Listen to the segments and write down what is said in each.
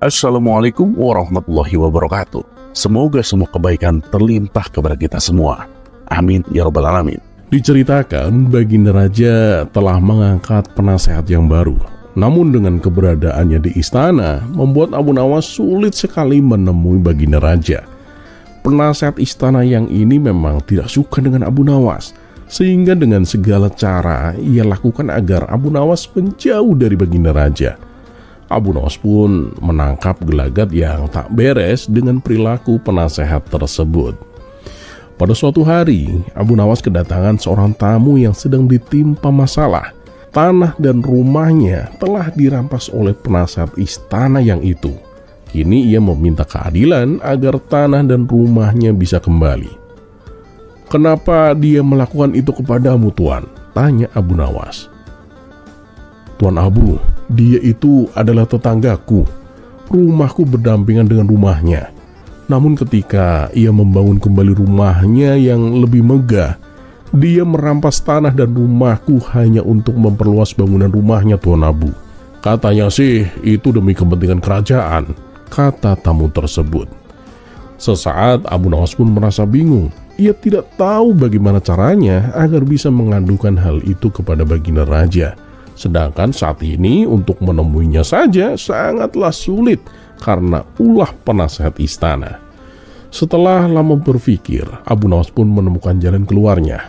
Assalamualaikum warahmatullahi wabarakatuh. Semoga semua kebaikan terlimpah kepada kita semua. Amin ya rabbal alamin. Diceritakan Baginda Raja telah mengangkat penasehat yang baru. Namun dengan keberadaannya di istana membuat Abu Nawas sulit sekali menemui Baginda Raja. Penasehat istana yang ini memang tidak suka dengan Abu Nawas, sehingga dengan segala cara ia lakukan agar Abu Nawas menjauh dari Baginda Raja. Abu Nawas pun menangkap gelagat yang tak beres dengan perilaku penasehat tersebut. Pada suatu hari, Abu Nawas kedatangan seorang tamu yang sedang ditimpa masalah. Tanah dan rumahnya telah dirampas oleh penasehat istana yang itu. Kini ia meminta keadilan agar tanah dan rumahnya bisa kembali. "Kenapa dia melakukan itu kepadamu, Tuan?" tanya Abu Nawas. "Tuan Abu, dia itu adalah tetanggaku. Rumahku berdampingan dengan rumahnya. Namun ketika ia membangun kembali rumahnya yang lebih megah, dia merampas tanah dan rumahku hanya untuk memperluas bangunan rumahnya, Tuan Abu. Katanya sih itu demi kepentingan kerajaan," kata tamu tersebut. Sesaat Abu Nawas pun merasa bingung. Ia tidak tahu bagaimana caranya agar bisa mengadukan hal itu kepada Baginda Raja. Sedangkan saat ini untuk menemuinya saja sangatlah sulit karena ulah penasehat istana. Setelah lama berpikir, Abu Nawas pun menemukan jalan keluarnya.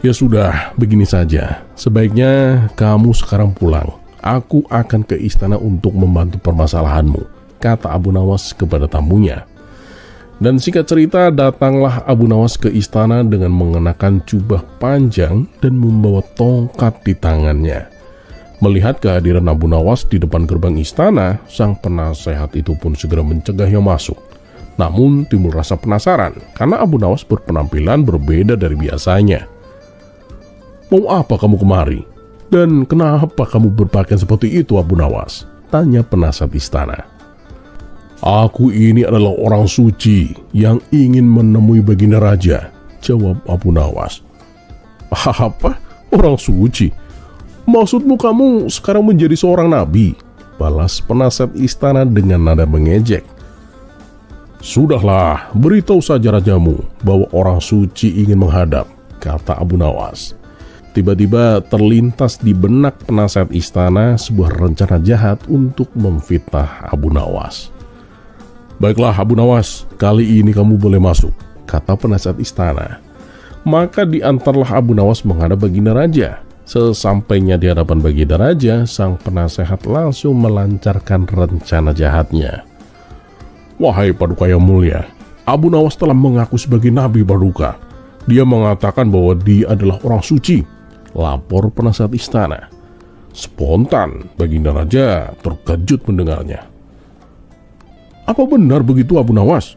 "Ya sudah, begini saja. Sebaiknya kamu sekarang pulang. Aku akan ke istana untuk membantu permasalahanmu," kata Abu Nawas kepada tamunya. Dan singkat cerita, datanglah Abu Nawas ke istana dengan mengenakan jubah panjang dan membawa tongkat di tangannya. Melihat kehadiran Abu Nawas di depan gerbang istana, sang penasehat itu pun segera mencegahnya masuk. Namun timbul rasa penasaran karena Abu Nawas berpenampilan berbeda dari biasanya. "Mau apa kamu kemari? Dan kenapa kamu berpakaian seperti itu, Abu Nawas?" tanya penasehat istana. "Aku ini adalah orang suci yang ingin menemui Baginda Raja," jawab Abu Nawas. "Apa? Orang suci? Maksudmu kamu sekarang menjadi seorang nabi?" balas penasehat istana dengan nada mengejek. "Sudahlah, beritahu saja rajamu bahwa orang suci ingin menghadap," kata Abu Nawas. Tiba-tiba terlintas di benak penasehat istana sebuah rencana jahat untuk memfitnah Abu Nawas. "Baiklah Abu Nawas, kali ini kamu boleh masuk," kata penasehat istana. Maka diantarlah Abu Nawas menghadap Baginda Raja. Sesampainya di hadapan Baginda Raja, sang penasehat langsung melancarkan rencana jahatnya. "Wahai Paduka yang mulia, Abu Nawas telah mengaku sebagai Nabi Paduka. Dia mengatakan bahwa dia adalah orang suci," lapor penasehat istana. Spontan Baginda Raja terkejut mendengarnya. "Apa benar begitu Abu Nawas?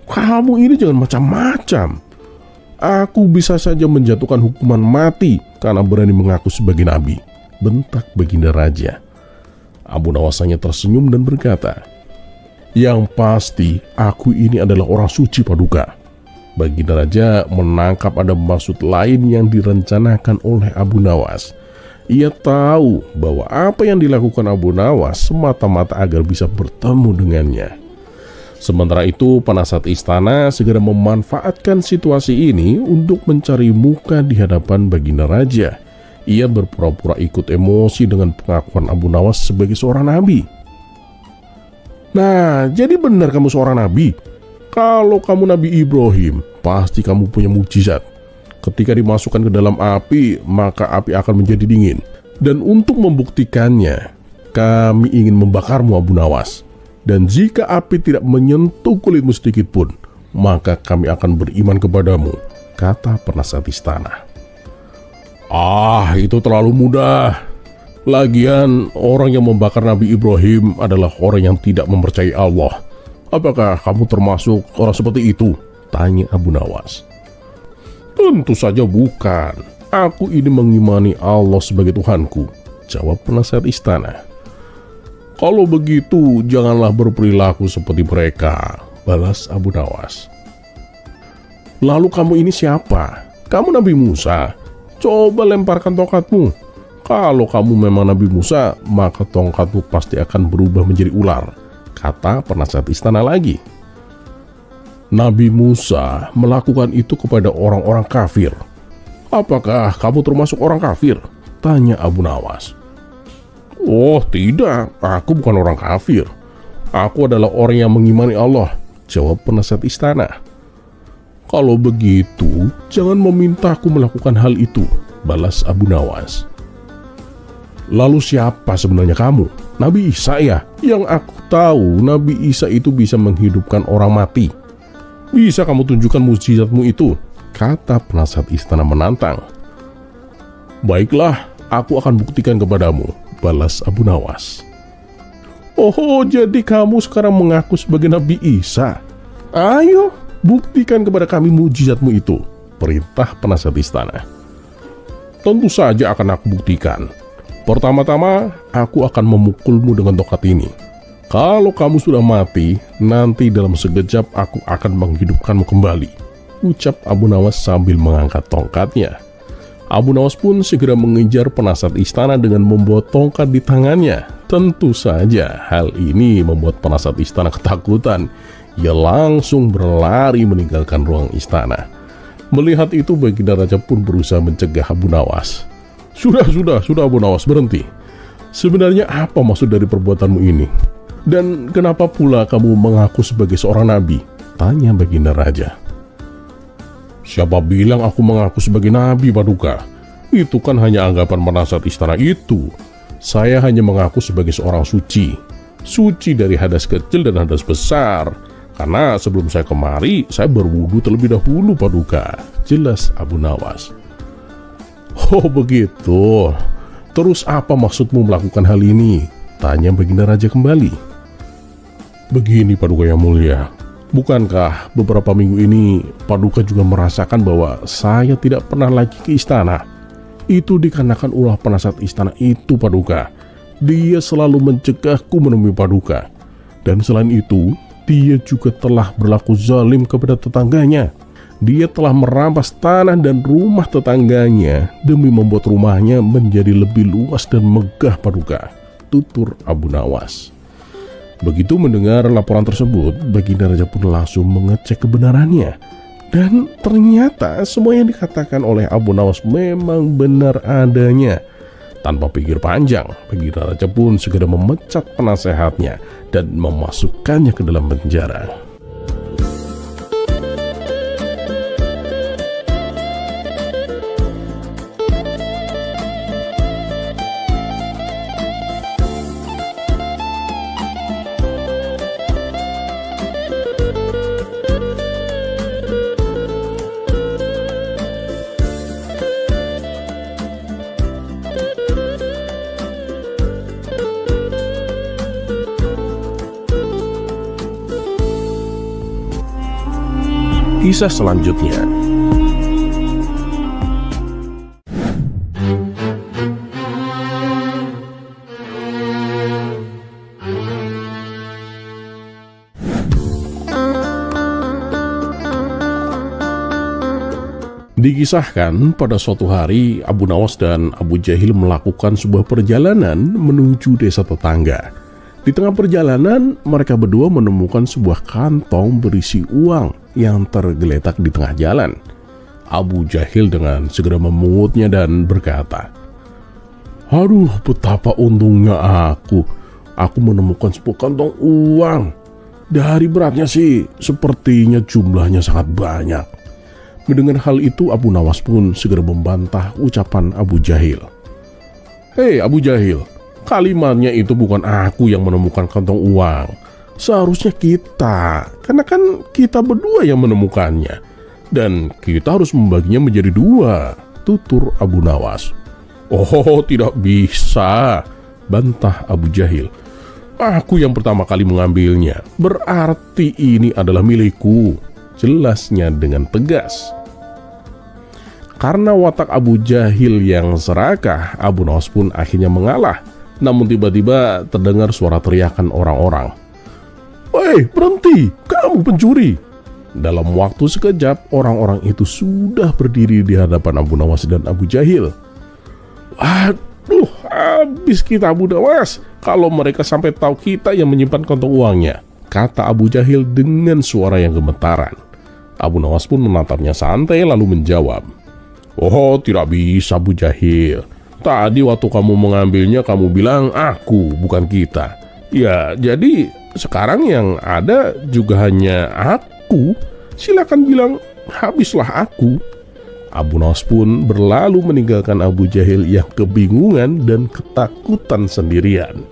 Kamu ini jangan macam-macam. Aku bisa saja menjatuhkan hukuman mati karena berani mengaku sebagai nabi," bentak Baginda Raja. Abu Nawas hanya tersenyum dan berkata, "Yang pasti aku ini adalah orang suci Paduka." Baginda Raja menangkap ada maksud lain yang direncanakan oleh Abu Nawas. Ia tahu bahwa apa yang dilakukan Abu Nawas semata-mata agar bisa bertemu dengannya. Sementara itu, penasehat istana segera memanfaatkan situasi ini untuk mencari muka di hadapan Baginda Raja. Ia berpura-pura ikut emosi dengan pengakuan Abu Nawas sebagai seorang nabi. "Nah, jadi benar kamu seorang nabi? Kalau kamu Nabi Ibrahim, pasti kamu punya mukjizat. Ketika dimasukkan ke dalam api, maka api akan menjadi dingin. Dan untuk membuktikannya, kami ingin membakarmu Abu Nawas. Dan jika api tidak menyentuh kulitmu sedikit pun, maka kami akan beriman kepadamu," kata penasehat istana. "Ah, itu terlalu mudah. Lagian orang yang membakar Nabi Ibrahim adalah orang yang tidak mempercayai Allah. Apakah kamu termasuk orang seperti itu?" tanya Abu Nawas. "Tentu saja bukan. Aku ini mengimani Allah sebagai Tuhanku," jawab penasehat istana. "Kalau begitu, janganlah berperilaku seperti mereka," balas Abu Nawas. "Lalu kamu ini siapa? Kamu Nabi Musa? Coba lemparkan tongkatmu. Kalau kamu memang Nabi Musa, maka tongkatmu pasti akan berubah menjadi ular," kata penasihat istana lagi. Nabi Musa melakukan itu kepada orang-orang kafir. Apakah kamu termasuk orang kafir? Tanya Abu Nawas. Oh tidak, aku bukan orang kafir. Aku adalah orang yang mengimani Allah, jawab penasihat istana. Kalau begitu, jangan memintaku melakukan hal itu, balas Abu Nawas. Lalu siapa sebenarnya kamu? Nabi Isa ya? Yang aku tahu Nabi Isa itu bisa menghidupkan orang mati. Bisa kamu tunjukkan mukjizatmu itu? Kata penasihat istana menantang. Baiklah, aku akan buktikan kepadamu, balas Abu Nawas. Oh, jadi kamu sekarang mengaku sebagai Nabi Isa? Ayo, buktikan kepada kami mukjizatmu itu, perintah penasihat istana. Tentu saja akan aku buktikan. Pertama-tama, aku akan memukulmu dengan tongkat ini. Kalau kamu sudah mati, nanti dalam sekejap aku akan menghidupkanmu kembali, ucap Abu Nawas sambil mengangkat tongkatnya. Abu Nawas pun segera mengejar penasihat istana dengan membawa tongkat di tangannya. Tentu saja hal ini membuat penasihat istana ketakutan. Ia langsung berlari meninggalkan ruang istana. Melihat itu, Baginda Raja pun berusaha mencegah Abu Nawas. Sudah Abu Nawas, berhenti. Sebenarnya apa maksud dari perbuatanmu ini? Dan kenapa pula kamu mengaku sebagai seorang nabi? Tanya Baginda Raja. Siapa bilang aku mengaku sebagai nabi, Paduka? Itu kan hanya anggapan penasihat istana itu. Saya hanya mengaku sebagai seorang suci. Suci dari hadas kecil dan hadas besar. Karena sebelum saya kemari, saya berwudu terlebih dahulu, Paduka, jelas Abu Nawas. Oh begitu. Terus apa maksudmu melakukan hal ini? Tanya Baginda Raja kembali. Begini Paduka yang mulia, bukankah beberapa minggu ini Paduka juga merasakan bahwa saya tidak pernah lagi ke istana? Itu dikarenakan ulah penasihat istana itu, Paduka. Dia selalu mencegahku menemui Paduka. Dan selain itu, dia juga telah berlaku zalim kepada tetangganya. Dia telah merampas tanah dan rumah tetangganya demi membuat rumahnya menjadi lebih luas dan megah, Paduka, tutur Abu Nawas. Begitu mendengar laporan tersebut, Baginda Raja pun langsung mengecek kebenarannya. Dan ternyata semua yang dikatakan oleh Abu Nawas memang benar adanya. Tanpa pikir panjang, Baginda Raja pun segera memecat penasehatnya dan memasukkannya ke dalam penjara. Kisah selanjutnya. Dikisahkan pada suatu hari Abu Nawas dan Abu Jahil melakukan sebuah perjalanan menuju desa tetangga. Di tengah perjalanan, mereka berdua menemukan sebuah kantong berisi uang yang tergeletak di tengah jalan. Abu Jahil dengan segera memungutnya dan berkata, "Aduh, betapa untungnya aku menemukan sebuah kantong uang. Dari beratnya sih, sepertinya jumlahnya sangat banyak." Mendengar hal itu, Abu Nawas pun segera membantah ucapan Abu Jahil. "Hei Abu Jahil, kalimatnya itu bukan aku yang menemukan kantong uang. Seharusnya kita, karena kan kita berdua yang menemukannya. Dan kita harus membaginya menjadi dua," tutur Abu Nawas. "Oh, tidak bisa," bantah Abu Jahil. "Aku yang pertama kali mengambilnya, berarti ini adalah milikku," jelasnya dengan tegas. Karena watak Abu Jahil yang serakah, Abu Nawas pun akhirnya mengalah. Namun tiba-tiba terdengar suara teriakan orang-orang. "Woi, berhenti! Kamu pencuri!" Dalam waktu sekejap, orang-orang itu sudah berdiri di hadapan Abu Nawas dan Abu Jahil. "Aduh, habis kita Abu Nawas kalau mereka sampai tahu kita yang menyimpan kantong uangnya, kata Abu Jahil dengan suara yang gemetaran. Abu Nawas pun menatapnya santai lalu menjawab, "Oh, tidak bisa Abu Jahil. Tadi waktu kamu mengambilnya kamu bilang aku, bukan kita. Ya, jadi sekarang yang ada juga hanya aku. Silakan bilang habislah aku." Abu Nawas pun berlalu meninggalkan Abu Jahil yang kebingungan dan ketakutan sendirian.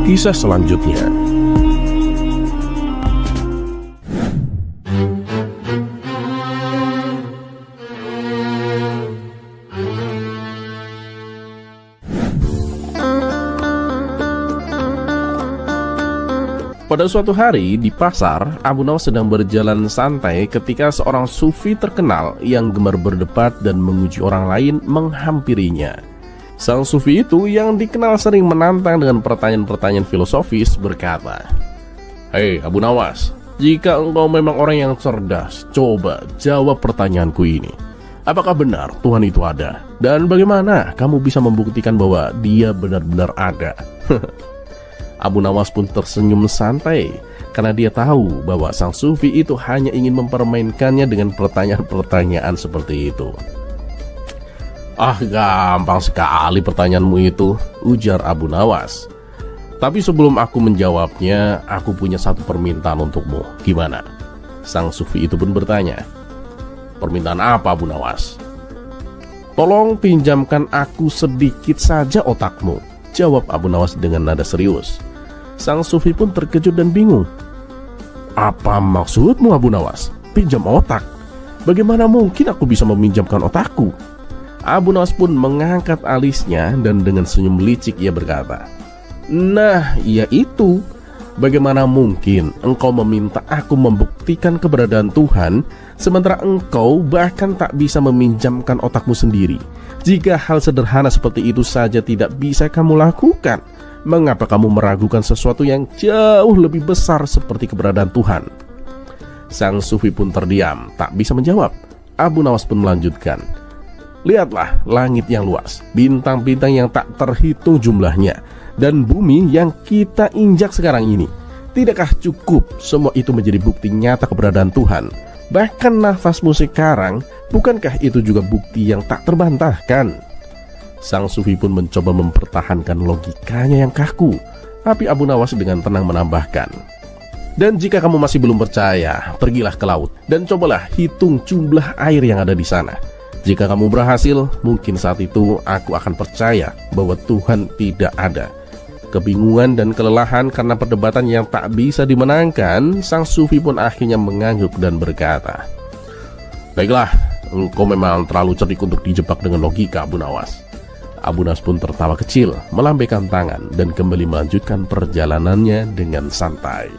Kisah selanjutnya. Pada suatu hari di pasar, Abu Nawas sedang berjalan santai ketika seorang sufi terkenal yang gemar berdebat dan menguji orang lain menghampirinya. Sang sufi itu yang dikenal sering menantang dengan pertanyaan-pertanyaan filosofis berkata, "Hei Abu Nawas, jika engkau memang orang yang cerdas, coba jawab pertanyaanku ini. Apakah benar Tuhan itu ada? Dan bagaimana kamu bisa membuktikan bahwa dia benar-benar ada?" Abu Nawas pun tersenyum santai karena dia tahu bahwa sang sufi itu hanya ingin mempermainkannya dengan pertanyaan-pertanyaan seperti itu. "Ah, gampang sekali pertanyaanmu itu," ujar Abu Nawas. "Tapi sebelum aku menjawabnya, aku punya satu permintaan untukmu. Gimana?" Sang sufi itu pun bertanya. "Permintaan apa Abu Nawas?" "Tolong pinjamkan aku sedikit saja otakmu," jawab Abu Nawas dengan nada serius. Sang sufi pun terkejut dan bingung. "Apa maksudmu Abu Nawas? Pinjam otak? Bagaimana mungkin aku bisa meminjamkan otakku?" Abu Nawas pun mengangkat alisnya dan dengan senyum licik ia berkata, "Nah, ya itu. Bagaimana mungkin engkau meminta aku membuktikan keberadaan Tuhan, sementara engkau bahkan tak bisa meminjamkan otakmu sendiri? Jika hal sederhana seperti itu saja tidak bisa kamu lakukan, mengapa kamu meragukan sesuatu yang jauh lebih besar seperti keberadaan Tuhan?" Sang sufi pun terdiam, tak bisa menjawab. Abu Nawas pun melanjutkan, "Lihatlah langit yang luas, bintang-bintang yang tak terhitung jumlahnya, dan bumi yang kita injak sekarang ini. Tidakkah cukup semua itu menjadi bukti nyata keberadaan Tuhan? Bahkan nafasmu sekarang, bukankah itu juga bukti yang tak terbantahkan?" Sang sufi pun mencoba mempertahankan logikanya yang kaku, tapi Abu Nawas dengan tenang menambahkan, "Dan jika kamu masih belum percaya, pergilah ke laut dan cobalah hitung jumlah air yang ada di sana. Jika kamu berhasil, mungkin saat itu aku akan percaya bahwa Tuhan tidak ada." Kebingungan dan kelelahan karena perdebatan yang tak bisa dimenangkan, sang sufi pun akhirnya mengangguk dan berkata, "Baiklah, engkau memang terlalu cerdik untuk dijebak dengan logika Abu Nawas." Abu Nawas pun tertawa kecil, melambaikan tangan dan kembali melanjutkan perjalanannya dengan santai.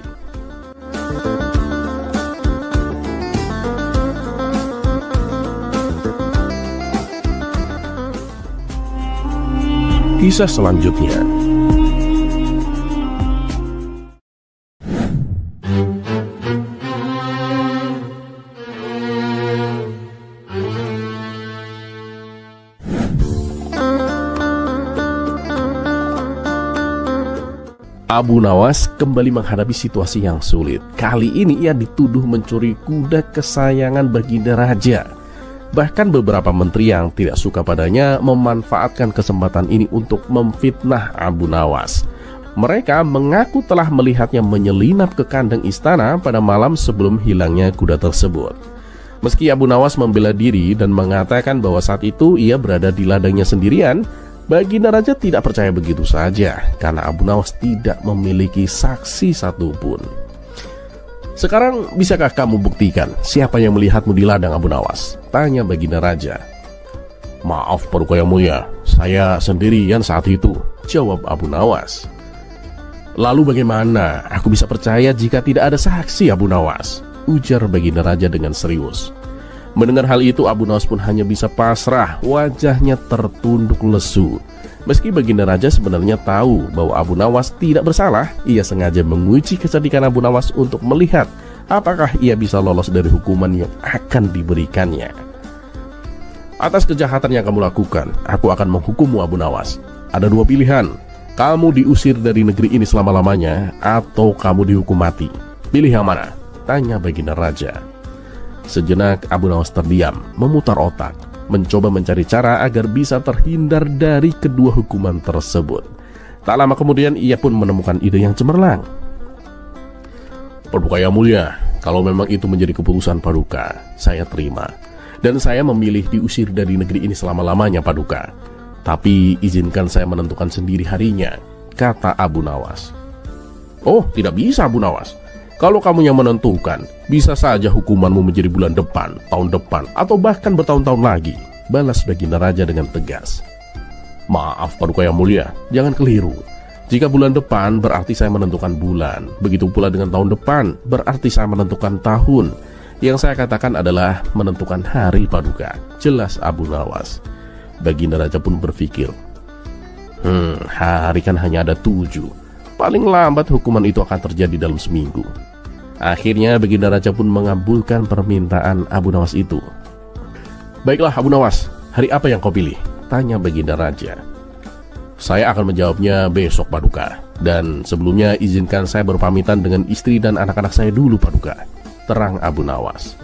Kisah selanjutnya. Abu Nawas kembali menghadapi situasi yang sulit. Kali ini ia dituduh mencuri kuda kesayangan Baginda Raja. Bahkan beberapa menteri yang tidak suka padanya memanfaatkan kesempatan ini untuk memfitnah Abu Nawas. Mereka mengaku telah melihatnya menyelinap ke kandang istana pada malam sebelum hilangnya kuda tersebut. Meski Abu Nawas membela diri dan mengatakan bahwa saat itu ia berada di ladangnya sendirian, Baginda Raja tidak percaya begitu saja karena Abu Nawas tidak memiliki saksi satupun. "Sekarang bisakah kamu buktikan siapa yang melihatmu di ladang Abu Nawas?" tanya Baginda Raja. Maaf Paduka Yang Mulia, saya sendirian saat itu, jawab Abu Nawas. Lalu bagaimana aku bisa percaya jika tidak ada saksi, Abu Nawas? Ujar Baginda Raja dengan serius. Mendengar hal itu, Abu Nawas pun hanya bisa pasrah, wajahnya tertunduk lesu. Meski Baginda Raja sebenarnya tahu bahwa Abu Nawas tidak bersalah, ia sengaja menguji kecerdikan Abu Nawas untuk melihat apakah ia bisa lolos dari hukuman yang akan diberikannya. Atas kejahatan yang kamu lakukan, aku akan menghukummu, Abu Nawas. Ada dua pilihan, kamu diusir dari negeri ini selama-lamanya, atau kamu dihukum mati. Pilih yang mana? Tanya Baginda Raja. Sejenak Abu Nawas terdiam, memutar otak, mencoba mencari cara agar bisa terhindar dari kedua hukuman tersebut. Tak lama kemudian ia pun menemukan ide yang cemerlang. Paduka Yang Mulia, kalau memang itu menjadi keputusan Paduka, saya terima. Dan saya memilih diusir dari negeri ini selama-lamanya, Paduka. Tapi izinkan saya menentukan sendiri harinya, kata Abu Nawas. Oh, tidak bisa, Abu Nawas. Kalau kamu yang menentukan, bisa saja hukumanmu menjadi bulan depan, tahun depan, atau bahkan bertahun-tahun lagi, balas Baginda Raja dengan tegas. Maaf Paduka Yang Mulia, jangan keliru. Jika bulan depan berarti saya menentukan bulan, begitu pula dengan tahun depan berarti saya menentukan tahun. Yang saya katakan adalah menentukan hari, Paduka, jelas Abu Nawas. Baginda Raja pun berpikir, hari kan hanya ada 7. Paling lambat hukuman itu akan terjadi dalam seminggu. Akhirnya Baginda Raja pun mengabulkan permintaan Abu Nawas itu. Baiklah Abu Nawas, hari apa yang kau pilih? Tanya Baginda Raja. Saya akan menjawabnya besok, Paduka. Dan sebelumnya izinkan saya berpamitan dengan istri dan anak-anak saya dulu, Paduka, terang Abu Nawas.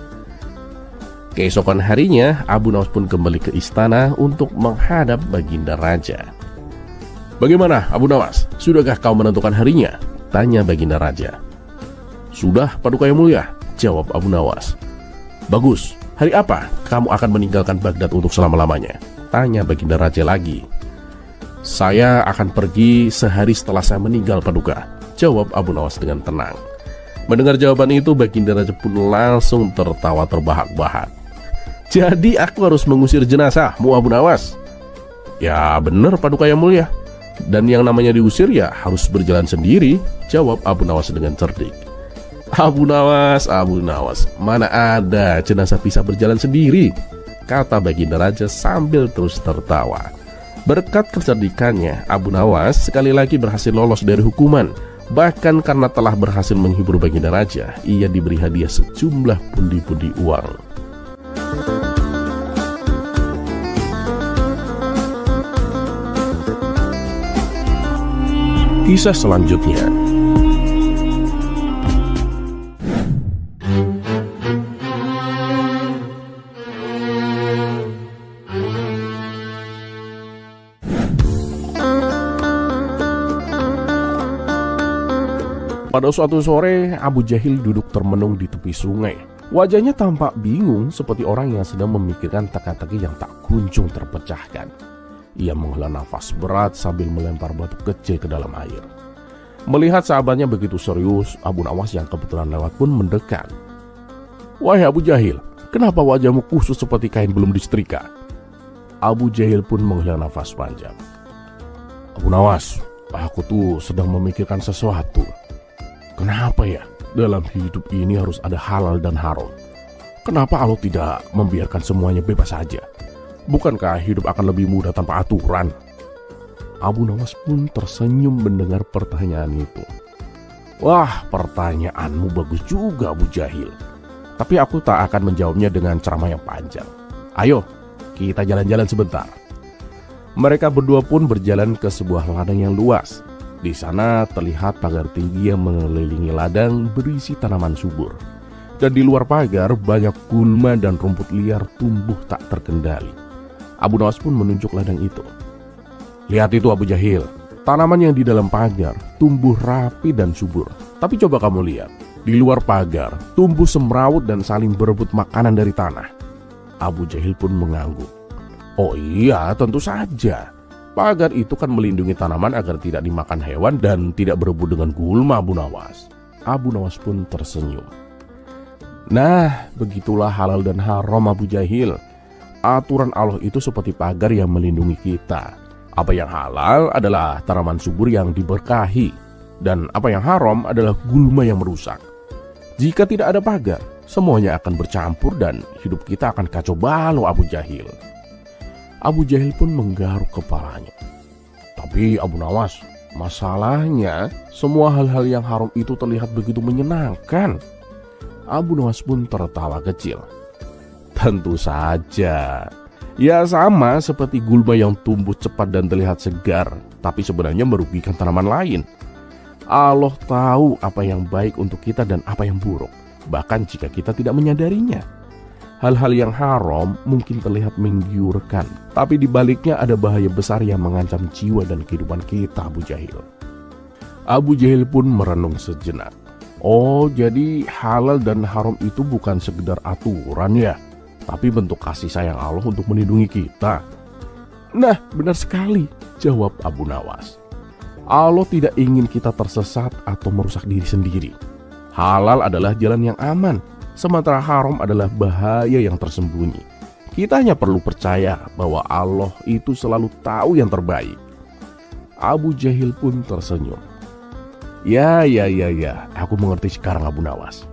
Keesokan harinya, Abu Nawas pun kembali ke istana untuk menghadap Baginda Raja. Bagaimana Abu Nawas? Sudahkah kau menentukan harinya? Tanya Baginda Raja. Sudah, Paduka Yang Mulia, jawab Abu Nawas. Bagus, hari apa kamu akan meninggalkan Baghdad untuk selama-lamanya? Tanya Baginda Raja lagi. Saya akan pergi sehari setelah saya meninggal, Paduka, jawab Abu Nawas dengan tenang. Mendengar jawaban itu, Baginda Raja pun langsung tertawa terbahak-bahak. Jadi aku harus mengusir jenazahmu, Abu Nawas? Ya benar, Paduka Yang Mulia. Dan yang namanya diusir ya harus berjalan sendiri, jawab Abu Nawas dengan cerdik. Abu Nawas, mana ada jenazah bisa berjalan sendiri, kata Baginda Raja sambil terus tertawa. Berkat kecerdikannya, Abu Nawas sekali lagi berhasil lolos dari hukuman. Bahkan karena telah berhasil menghibur Baginda Raja, ia diberi hadiah sejumlah pundi-pundi uang. Kisah selanjutnya. Pada suatu sore, Abu Jahil duduk termenung di tepi sungai. Wajahnya tampak bingung seperti orang yang sedang memikirkan teka-teki yang tak kunjung terpecahkan. Ia menghela nafas berat sambil melempar batu kecil ke dalam air. Melihat sahabatnya begitu serius, Abu Nawas yang kebetulan lewat pun mendekat. Wahai Abu Jahil, kenapa wajahmu kusut seperti kain belum disetrika? Abu Jahil pun menghela nafas panjang. Abu Nawas, aku tuh sedang memikirkan sesuatu. Kenapa ya dalam hidup ini harus ada halal dan haram? Kenapa Allah tidak membiarkan semuanya bebas saja? Bukankah hidup akan lebih mudah tanpa aturan? Abu Nawas pun tersenyum mendengar pertanyaan itu. Wah, pertanyaanmu bagus juga, Abu Jahil. Tapi aku tak akan menjawabnya dengan ceramah yang panjang. Ayo, kita jalan-jalan sebentar. Mereka berdua pun berjalan ke sebuah ladang yang luas. Di sana terlihat pagar tinggi yang mengelilingi ladang berisi tanaman subur. Dan di luar pagar banyak gulma dan rumput liar tumbuh tak terkendali. Abu Nawas pun menunjuk ladang itu. Lihat itu Abu Jahil, tanaman yang di dalam pagar tumbuh rapi dan subur. Tapi coba kamu lihat, di luar pagar tumbuh semrawut dan saling berebut makanan dari tanah. Abu Jahil pun mengangguk. Oh iya, tentu saja. Pagar itu kan melindungi tanaman agar tidak dimakan hewan dan tidak berebut dengan gulma, Abu Nawas. Abu Nawas pun tersenyum. Nah, begitulah halal dan haram, Abu Jahil. aturan Allah itu seperti pagar yang melindungi kita. Apa yang halal adalah tanaman subur yang diberkahi, dan apa yang haram adalah gulma yang merusak. Jika tidak ada pagar, semuanya akan bercampur dan hidup kita akan kacau balau, Abu Jahil. Abu Jahil pun menggaruk kepalanya. Tapi Abu Nawas, masalahnya semua hal-hal yang haram itu terlihat begitu menyenangkan. Abu Nawas pun tertawa kecil. Tentu saja. Ya sama seperti gulma yang tumbuh cepat dan terlihat segar, tapi sebenarnya merugikan tanaman lain. Allah tahu apa yang baik untuk kita dan apa yang buruk, bahkan jika kita tidak menyadarinya. Hal-hal yang haram mungkin terlihat menggiurkan, tapi di baliknya ada bahaya besar yang mengancam jiwa dan kehidupan kita, Abu Jahil. Abu Jahil pun merenung sejenak. Oh, jadi halal dan haram itu bukan sekedar aturan ya, tapi bentuk kasih sayang Allah untuk melindungi kita. Nah, benar sekali, jawab Abu Nawas. Allah tidak ingin kita tersesat atau merusak diri sendiri. Halal adalah jalan yang aman, sementara haram adalah bahaya yang tersembunyi. Kita hanya perlu percaya bahwa Allah itu selalu tahu yang terbaik. Abu Jahil pun tersenyum. Ya, aku mengerti sekarang, Abu Nawas.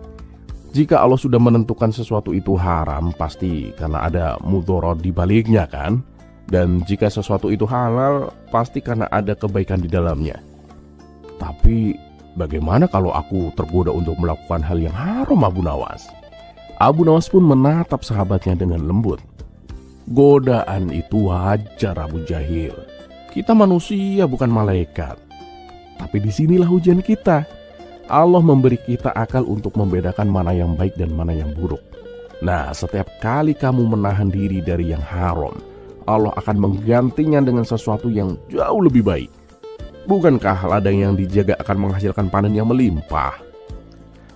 Jika Allah sudah menentukan sesuatu itu haram, pasti karena ada mudorot di baliknya kan? Dan jika sesuatu itu halal, pasti karena ada kebaikan di dalamnya. Tapi bagaimana kalau aku tergoda untuk melakukan hal yang haram, Abu Nawas? Abu Nawas pun menatap sahabatnya dengan lembut. Godaan itu wajar, Abu Jahil. Kita manusia bukan malaikat. Tapi disinilah ujian kita. Allah memberi kita akal untuk membedakan mana yang baik dan mana yang buruk. Nah, setiap kali kamu menahan diri dari yang haram, Allah akan menggantinya dengan sesuatu yang jauh lebih baik. Bukankah ladang yang dijaga akan menghasilkan panen yang melimpah?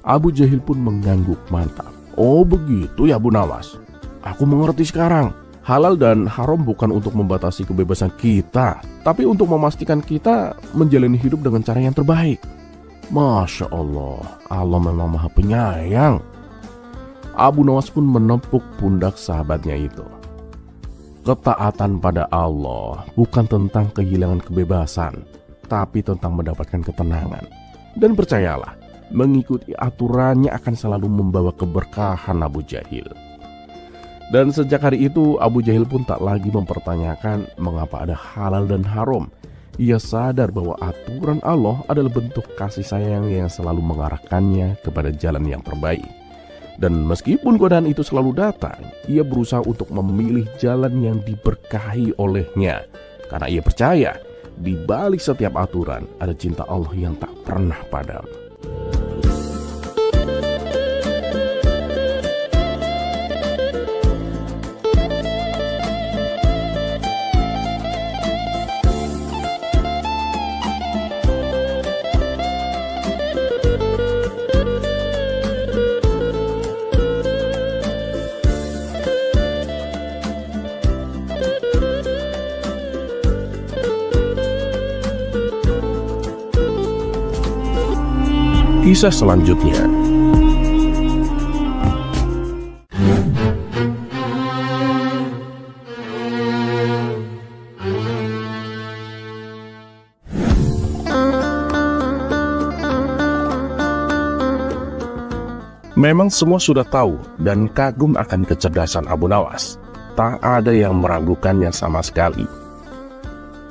Abu Jahil pun mengangguk mantap. Oh begitu ya, Abu Nawas. Aku mengerti sekarang. Halal dan haram bukan untuk membatasi kebebasan kita, tapi untuk memastikan kita menjalani hidup dengan cara yang terbaik. Masya Allah, Allah memang maha penyayang. Abu Nawas pun menepuk pundak sahabatnya itu. Ketaatan pada Allah bukan tentang kehilangan kebebasan, tapi tentang mendapatkan ketenangan. Dan percayalah, mengikuti aturannya akan selalu membawa keberkahan, Abu Jahil. Dan sejak hari itu Abu Jahil pun tak lagi mempertanyakan mengapa ada halal dan haram. Ia sadar bahwa aturan Allah adalah bentuk kasih sayang yang selalu mengarahkannya kepada jalan yang terbaik. Dan meskipun godaan itu selalu datang, ia berusaha untuk memilih jalan yang diberkahi olehnya. Karena ia percaya, di balik setiap aturan ada cinta Allah yang tak pernah padam. Kisah selanjutnya. Memang semua sudah tahu dan kagum akan kecerdasan Abu Nawas. Tak ada yang meragukannya sama sekali.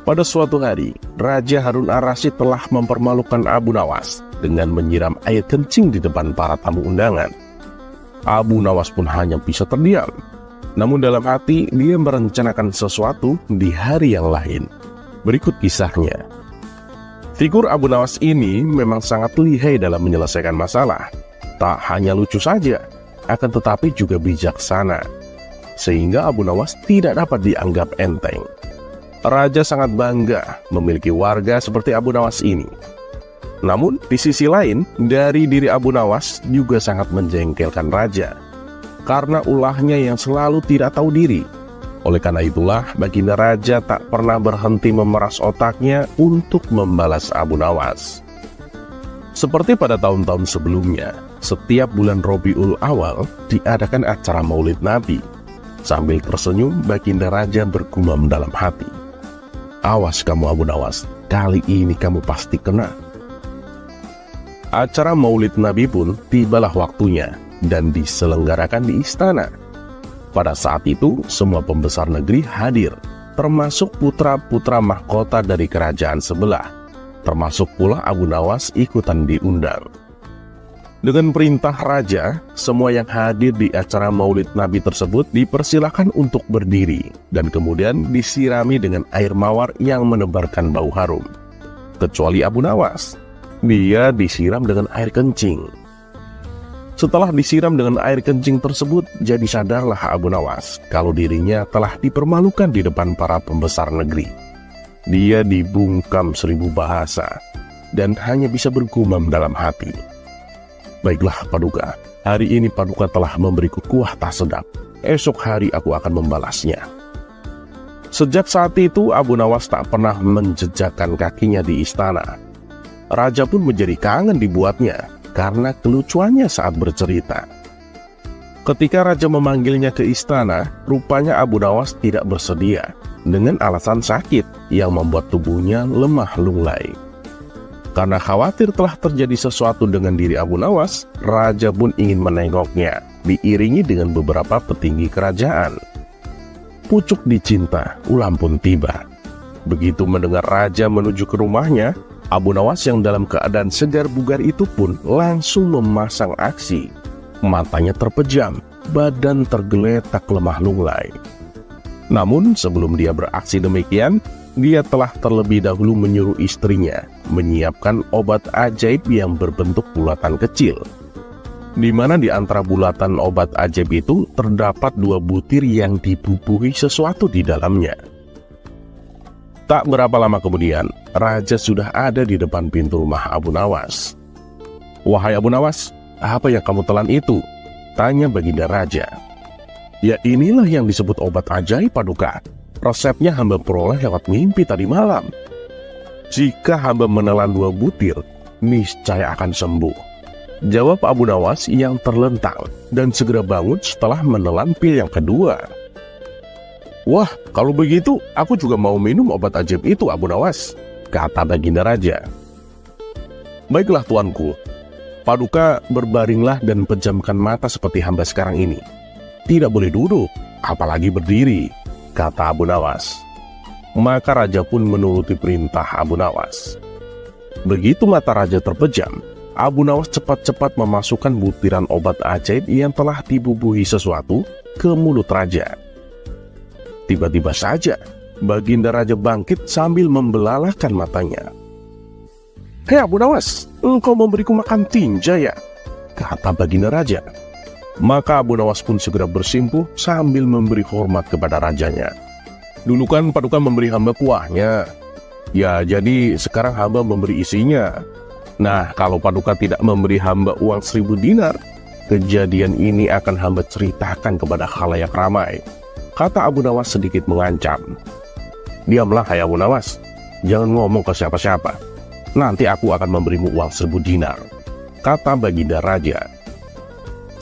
Pada suatu hari, Raja Harun Ar-Rasyid telah mempermalukan Abu Nawas dengan menyiram air kencing di depan para tamu undangan. Abu Nawas pun hanya bisa terdiam. Namun dalam hati dia merencanakan sesuatu di hari yang lain. Berikut kisahnya. Figur Abu Nawas ini memang sangat lihai dalam menyelesaikan masalah. Tak hanya lucu saja, akan tetapi juga bijaksana. Sehingga Abu Nawas tidak dapat dianggap enteng. Raja sangat bangga memiliki warga seperti Abu Nawas ini. Namun di sisi lain, dari diri Abu Nawas juga sangat menjengkelkan Raja, karena ulahnya yang selalu tidak tahu diri. Oleh karena itulah, baginda Raja tak pernah berhenti memeras otaknya untuk membalas Abu Nawas. Seperti pada tahun-tahun sebelumnya, setiap bulan Rabiul Awal diadakan acara Maulid Nabi. Sambil tersenyum, Baginda Raja bergumam dalam hati, "Awas kamu Abu Nawas, kali ini kamu pasti kena." Acara Maulid Nabi pun tibalah waktunya dan diselenggarakan di istana. Pada saat itu, semua pembesar negeri hadir, termasuk putra-putra mahkota dari kerajaan sebelah, termasuk pula Abu Nawas ikutan diundang. Dengan perintah raja, semua yang hadir di acara Maulid Nabi tersebut dipersilakan untuk berdiri dan kemudian disirami dengan air mawar yang menebarkan bau harum. Kecuali Abu Nawas, dia disiram dengan air kencing. Setelah disiram dengan air kencing tersebut, jadi sadarlah Abu Nawas kalau dirinya telah dipermalukan di depan para pembesar negeri. Dia dibungkam 1000 bahasa dan hanya bisa bergumam dalam hati, "Baiklah Paduka, hari ini Paduka telah memberiku kuah tak sedap. Esok hari aku akan membalasnya." Sejak saat itu Abu Nawas tak pernah menjejakkan kakinya di istana. Raja pun menjadi kangen dibuatnya karena kelucuannya saat bercerita. Ketika raja memanggilnya ke istana, rupanya Abu Nawas tidak bersedia dengan alasan sakit yang membuat tubuhnya lemah lunglai. Karena khawatir telah terjadi sesuatu dengan diri Abu Nawas, raja pun ingin menengoknya, diiringi dengan beberapa petinggi kerajaan. Pucuk dicinta, ulam pun tiba. Begitu mendengar raja menuju ke rumahnya, Abu Nawas yang dalam keadaan segar bugar itu pun langsung memasang aksi. Matanya terpejam, badan tergeletak lemah lunglai. Namun sebelum dia beraksi demikian, dia telah terlebih dahulu menyuruh istrinya menyiapkan obat ajaib yang berbentuk bulatan kecil, di mana di antara bulatan obat ajaib itu terdapat 2 butir yang dibubuhi sesuatu di dalamnya. Tak berapa lama kemudian, raja sudah ada di depan pintu rumah Abu Nawas. "Wahai Abu Nawas, apa yang kamu telan itu?" tanya Baginda Raja. "Ya inilah yang disebut obat ajaib Paduka. Resepnya hamba peroleh lewat mimpi tadi malam. Jika hamba menelan 2 butir, niscaya akan sembuh," jawab Abu Nawas yang terlentang dan segera bangun setelah menelan pil yang kedua. "Wah, kalau begitu aku juga mau minum obat ajaib itu Abu Nawas," kata Baginda Raja. "Baiklah tuanku, Paduka berbaringlah dan pejamkan mata seperti hamba sekarang ini. Tidak boleh duduk, apalagi berdiri," kata Abu Nawas. Maka raja pun menuruti perintah Abu Nawas. Begitu mata raja terpejam, Abu Nawas cepat-cepat memasukkan butiran obat ajaib yang telah dibubuhi sesuatu ke mulut raja. Tiba-tiba saja, Baginda Raja bangkit sambil membelalakkan matanya. "Hei Abu Nawas, engkau memberiku makan tinja ya?" kata Baginda Raja. Maka Abu Nawas pun segera bersimpuh sambil memberi hormat kepada rajanya. "Dulu kan Paduka memberi hamba kuahnya. Ya, jadi sekarang hamba memberi isinya. Nah, kalau Paduka tidak memberi hamba uang 1000 dinar, kejadian ini akan hamba ceritakan kepada khalayak ramai," kata Abu Nawas sedikit mengancam. "Diamlah hai Abu Nawas, jangan ngomong ke siapa-siapa. Nanti aku akan memberimu uang 1000 dinar," kata Baginda Raja.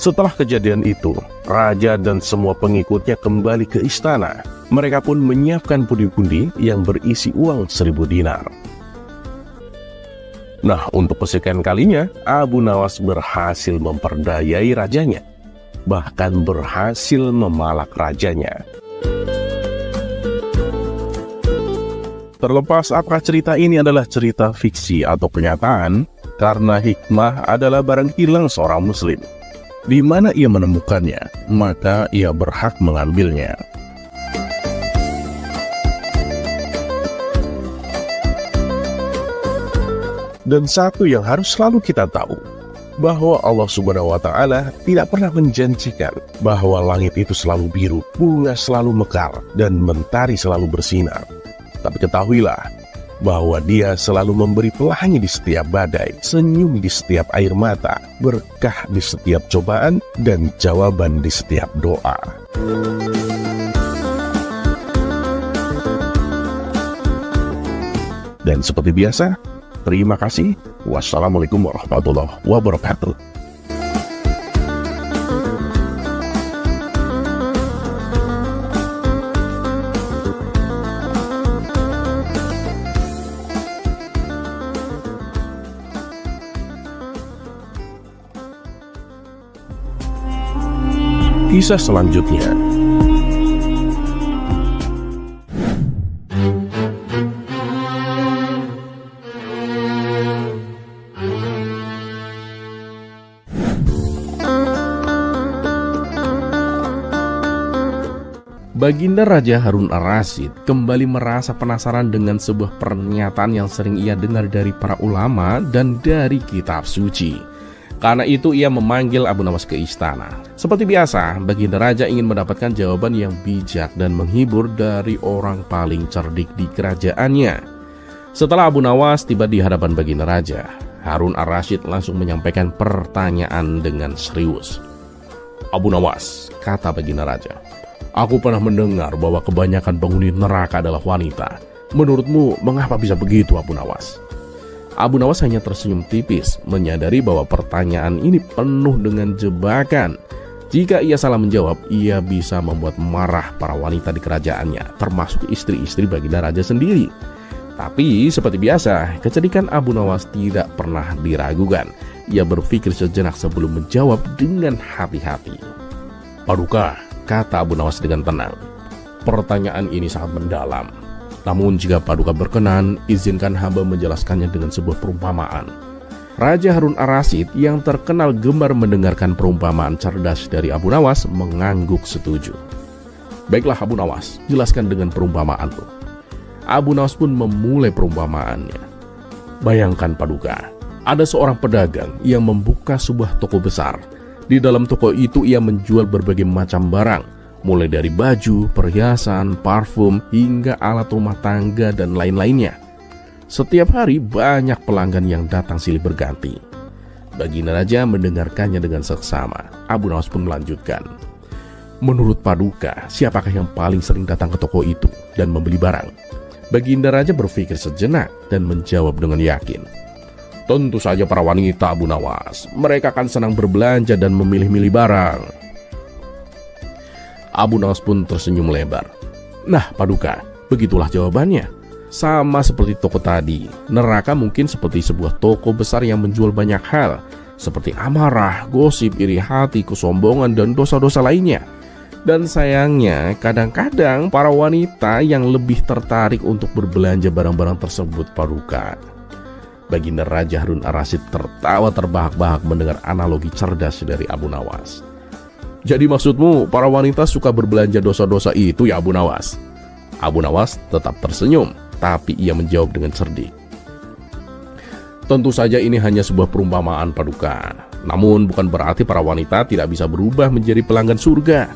Setelah kejadian itu, raja dan semua pengikutnya kembali ke istana. Mereka pun menyiapkan pundi-pundi yang berisi uang 1000 dinar. Nah, untuk kesekian kalinya, Abu Nawas berhasil memperdayai rajanya, bahkan berhasil memalak rajanya. Terlepas apakah cerita ini adalah cerita fiksi atau kenyataan, karena hikmah adalah barang hilang seorang muslim. Di mana ia menemukannya, maka ia berhak mengambilnya. Dan satu yang harus selalu kita tahu, bahwa Allah Subhanahu wa Ta'ala tidak pernah menjanjikan bahwa langit itu selalu biru, bunga selalu mekar, dan mentari selalu bersinar. Tapi ketahuilah bahwa Dia selalu memberi pelangi di setiap badai, senyum di setiap air mata, berkah di setiap cobaan, dan jawaban di setiap doa. Dan seperti biasa, terima kasih. Wassalamualaikum warahmatullahi wabarakatuh. Kisah selanjutnya. Baginda Raja Harun Ar-Rasyid kembali merasa penasaran dengan sebuah pernyataan yang sering ia dengar dari para ulama dan dari kitab suci. Karena itu ia memanggil Abu Nawas ke istana. Seperti biasa, Baginda Raja ingin mendapatkan jawaban yang bijak dan menghibur dari orang paling cerdik di kerajaannya. Setelah Abu Nawas tiba di hadapan Baginda Raja, Harun Ar-Rasyid langsung menyampaikan pertanyaan dengan serius. "Abu Nawas," kata Baginda Raja, "aku pernah mendengar bahwa kebanyakan penghuni neraka adalah wanita. Menurutmu, mengapa bisa begitu, Abu Nawas?" Abu Nawas hanya tersenyum tipis, menyadari bahwa pertanyaan ini penuh dengan jebakan. Jika ia salah menjawab, ia bisa membuat marah para wanita di kerajaannya, termasuk istri-istri Baginda Raja sendiri. Tapi seperti biasa, kecerdikan Abu Nawas tidak pernah diragukan. Ia berpikir sejenak sebelum menjawab dengan hati-hati. "Paduka," kata Abu Nawas dengan tenang, "pertanyaan ini sangat mendalam. Namun jika Paduka berkenan, izinkan hamba menjelaskannya dengan sebuah perumpamaan." Raja Harun Ar-Rasyid yang terkenal gemar mendengarkan perumpamaan cerdas dari Abu Nawas mengangguk setuju. "Baiklah Abu Nawas, jelaskan dengan perumpamaanmu." Abu Nawas pun memulai perumpamaannya. "Bayangkan Paduka, ada seorang pedagang yang membuka sebuah toko besar. Di dalam toko itu ia menjual berbagai macam barang, mulai dari baju, perhiasan, parfum, hingga alat rumah tangga dan lain-lainnya. Setiap hari banyak pelanggan yang datang silih berganti." Baginda Raja mendengarkannya dengan seksama. Abu Nawas pun melanjutkan, "Menurut Paduka, siapakah yang paling sering datang ke toko itu dan membeli barang?" Baginda Raja berpikir sejenak dan menjawab dengan yakin, "Tentu saja para wanita, Abu Nawas. Mereka akan senang berbelanja dan memilih-milih barang." Abu Nawas pun tersenyum lebar. "Nah Paduka, begitulah jawabannya. Sama seperti toko tadi, neraka mungkin seperti sebuah toko besar yang menjual banyak hal, seperti amarah, gosip, iri hati, kesombongan, dan dosa-dosa lainnya. Dan sayangnya, kadang-kadang para wanita yang lebih tertarik untuk berbelanja barang-barang tersebut, Paduka." Baginda Raja Harun Ar-Rasyid tertawa terbahak-bahak mendengar analogi cerdas dari Abu Nawas. "Jadi maksudmu para wanita suka berbelanja dosa-dosa itu ya Abu Nawas?" Abu Nawas tetap tersenyum, tapi ia menjawab dengan cerdik, "Tentu saja ini hanya sebuah perumpamaan Paduka. Namun bukan berarti para wanita tidak bisa berubah menjadi pelanggan surga.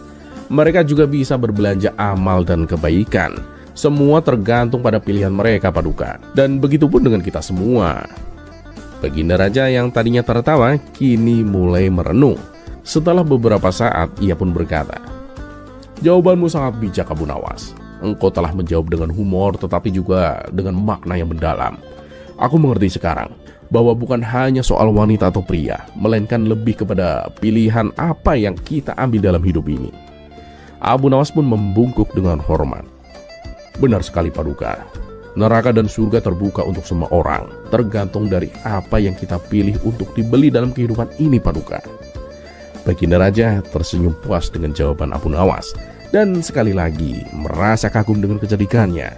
Mereka juga bisa berbelanja amal dan kebaikan. Semua tergantung pada pilihan mereka Paduka. Dan begitu pun dengan kita semua." Baginda Raja yang tadinya tertawa, kini mulai merenung. Setelah beberapa saat, ia pun berkata, "Jawabanmu sangat bijak Abu Nawas. Engkau telah menjawab dengan humor tetapi juga dengan makna yang mendalam. Aku mengerti sekarang bahwa bukan hanya soal wanita atau pria, melainkan lebih kepada pilihan apa yang kita ambil dalam hidup ini." Abu Nawas pun membungkuk dengan hormat. "Benar sekali Paduka. Neraka dan surga terbuka untuk semua orang, tergantung dari apa yang kita pilih untuk dibeli dalam kehidupan ini Paduka." Baginda Raja tersenyum puas dengan jawaban Abu Nawas dan sekali lagi merasa kagum dengan kecerdikannya.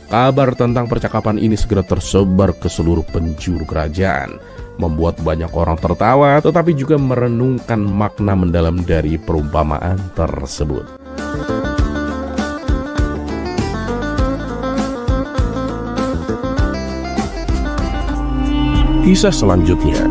Kabar tentang percakapan ini segera tersebar ke seluruh penjuru kerajaan, membuat banyak orang tertawa tetapi juga merenungkan makna mendalam dari perumpamaan tersebut. Kisah selanjutnya.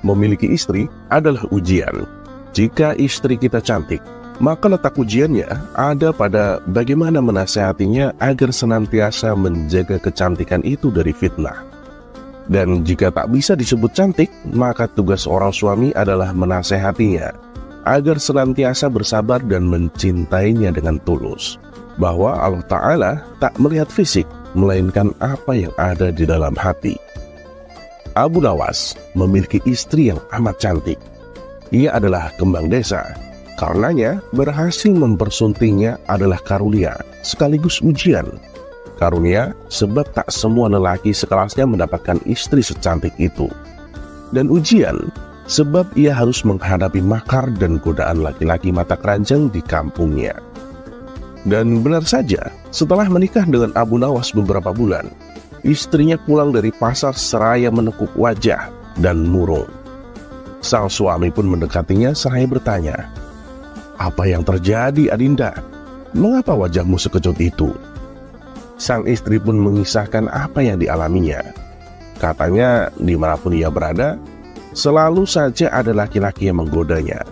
Memiliki istri adalah ujian. Jika istri kita cantik, maka letak ujiannya ada pada bagaimana menasehatinya agar senantiasa menjaga kecantikan itu dari fitnah. Dan jika tak bisa disebut cantik, maka tugas seorang suami adalah menasehatinya agar senantiasa bersabar dan mencintainya dengan tulus. Bahwa Allah Ta'ala tak melihat fisik, melainkan apa yang ada di dalam hati. Abu Nawas memiliki istri yang amat cantik. Ia adalah kembang desa. Karenanya, berhasil mempersuntingnya adalah karunia sekaligus ujian. Karunia sebab tak semua lelaki sekelasnya mendapatkan istri secantik itu. Dan ujian sebab ia harus menghadapi makar dan godaan laki-laki mata keranjang di kampungnya. Dan benar saja, setelah menikah dengan Abu Nawas beberapa bulan, istrinya pulang dari pasar seraya menekuk wajah dan murung. Sang suami pun mendekatinya seraya bertanya, "Apa yang terjadi, Adinda? Mengapa wajahmu sekejut itu?" Sang istri pun mengisahkan apa yang dialaminya. Katanya, dimanapun ia berada, selalu saja ada laki-laki yang menggodanya.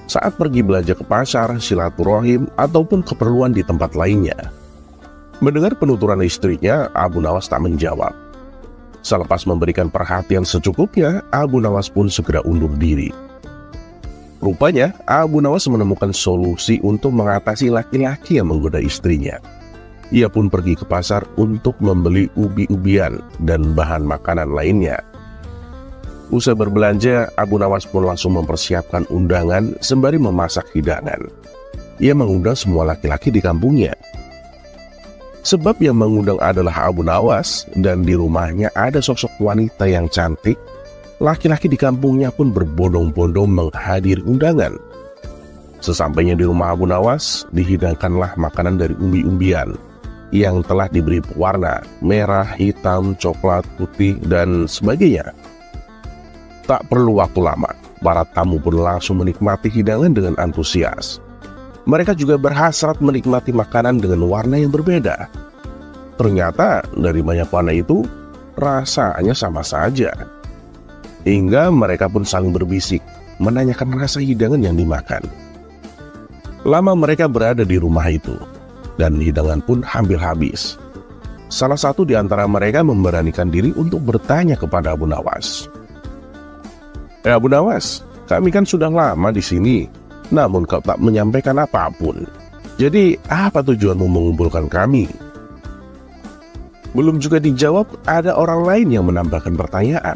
Saat pergi belanja ke pasar, silaturahim, ataupun keperluan di tempat lainnya. Mendengar penuturan istrinya, Abu Nawas tak menjawab. Selepas memberikan perhatian secukupnya, Abu Nawas pun segera undur diri. Rupanya, Abu Nawas menemukan solusi untuk mengatasi laki-laki yang menggoda istrinya. Ia pun pergi ke pasar untuk membeli ubi-ubian dan bahan makanan lainnya. Usai berbelanja, Abu Nawas pun langsung mempersiapkan undangan sembari memasak hidangan. Ia mengundang semua laki-laki di kampungnya. Sebab yang mengundang adalah Abu Nawas dan di rumahnya ada sosok wanita yang cantik, laki-laki di kampungnya pun berbondong-bondong menghadiri undangan. Sesampainya di rumah Abu Nawas, dihidangkanlah makanan dari umbi-umbian yang telah diberi warna merah, hitam, coklat, putih, dan sebagainya. Tak perlu waktu lama, para tamu pun langsung menikmati hidangan dengan antusias. Mereka juga berhasrat menikmati makanan dengan warna yang berbeda. Ternyata dari banyak warna itu, rasanya sama saja. Hingga mereka pun saling berbisik, menanyakan rasa hidangan yang dimakan. Lama mereka berada di rumah itu, dan hidangan pun hampir habis. Salah satu di antara mereka memberanikan diri untuk bertanya kepada Abu Nawas. Abu Nawas, kami kan sudah lama di sini, namun kau tak menyampaikan apapun. Jadi, apa tujuanmu mengumpulkan kami?" Belum juga dijawab, ada orang lain yang menambahkan pertanyaan.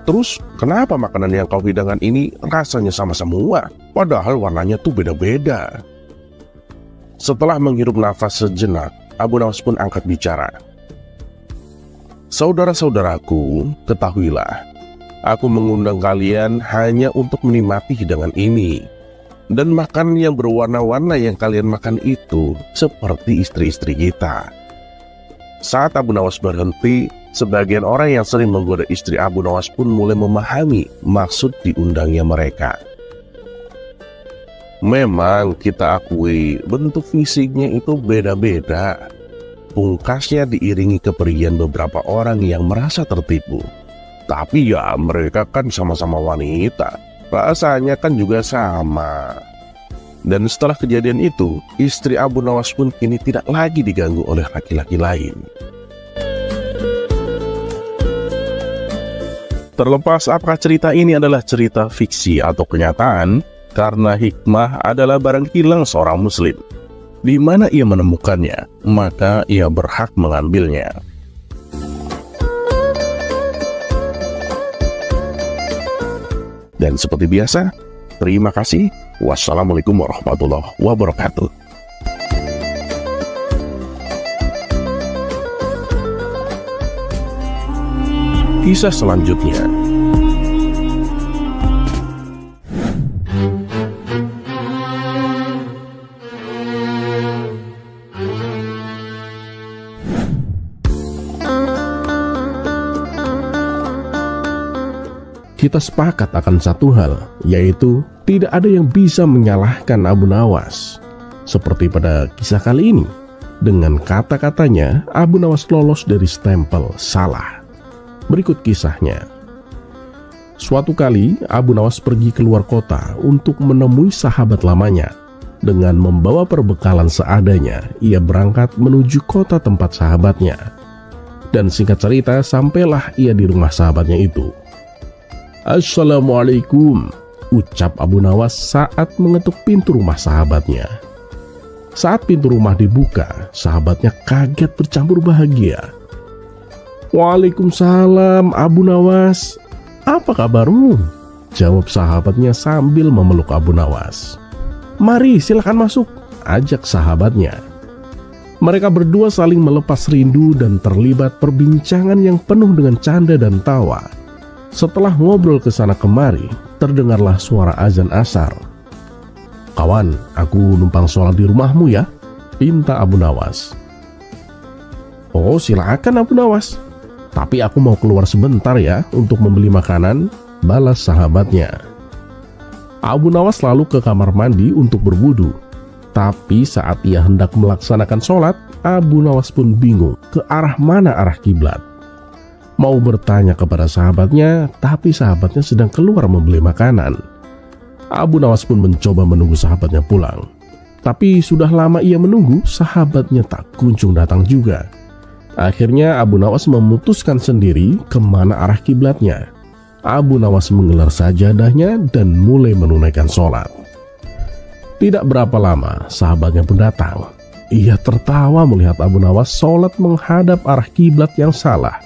"Terus, kenapa makanan yang kau hidangkan ini rasanya sama semua, padahal warnanya tuh beda-beda?" Setelah menghirup nafas sejenak, Abu Nawas pun angkat bicara. "Saudara-saudaraku, ketahuilah, aku mengundang kalian hanya untuk menikmati hidangan ini. Dan makanan yang berwarna-warna yang kalian makan itu seperti istri-istri kita." Saat Abu Nawas berhenti, sebagian orang yang sering menggoda istri Abu Nawas pun mulai memahami maksud diundangnya mereka. Memang kita akui bentuk fisiknya itu beda-beda. Pungkasnya diiringi kepergian beberapa orang yang merasa tertipu. Tapi ya mereka kan sama-sama wanita, rasanya kan juga sama. Dan setelah kejadian itu, istri Abu Nawas pun kini tidak lagi diganggu oleh laki-laki lain. Terlepas apakah cerita ini adalah cerita fiksi atau kenyataan, karena hikmah adalah barang hilang seorang muslim. Di mana ia menemukannya, maka ia berhak mengambilnya. Dan seperti biasa, terima kasih. Wassalamualaikum warahmatullahi wabarakatuh. Kisah selanjutnya. Kita sepakat akan satu hal, yaitu tidak ada yang bisa menyalahkan Abu Nawas. Seperti pada kisah kali ini, dengan kata-katanya Abu Nawas lolos dari stempel salah. Berikut kisahnya. Suatu kali Abu Nawas pergi keluar kota untuk menemui sahabat lamanya. Dengan membawa perbekalan seadanya, ia berangkat menuju kota tempat sahabatnya. Dan singkat cerita, sampailah ia di rumah sahabatnya itu. "Assalamualaikum," ucap Abu Nawas saat mengetuk pintu rumah sahabatnya. Saat pintu rumah dibuka, sahabatnya kaget bercampur bahagia. "Waalaikumsalam Abu Nawas, apa kabarmu?" jawab sahabatnya sambil memeluk Abu Nawas. "Mari, silakan masuk," ajak sahabatnya. Mereka berdua saling melepas rindu dan terlibat perbincangan yang penuh dengan canda dan tawa. Setelah ngobrol ke sana kemari, terdengarlah suara azan asar. "Kawan, aku numpang sholat di rumahmu ya," pinta Abu Nawas. "Oh, silakan Abu Nawas. Tapi aku mau keluar sebentar ya untuk membeli makanan," balas sahabatnya. Abu Nawas lalu ke kamar mandi untuk berwudu. Tapi saat ia hendak melaksanakan sholat, Abu Nawas pun bingung ke arah mana arah kiblat. Mau bertanya kepada sahabatnya, tapi sahabatnya sedang keluar membeli makanan. Abu Nawas pun mencoba menunggu sahabatnya pulang. Tapi sudah lama ia menunggu, sahabatnya tak kunjung datang juga. Akhirnya Abu Nawas memutuskan sendiri kemana arah kiblatnya. Abu Nawas menggelar sajadahnya dan mulai menunaikan sholat. Tidak berapa lama, sahabatnya pun datang. Ia tertawa melihat Abu Nawas sholat menghadap arah kiblat yang salah.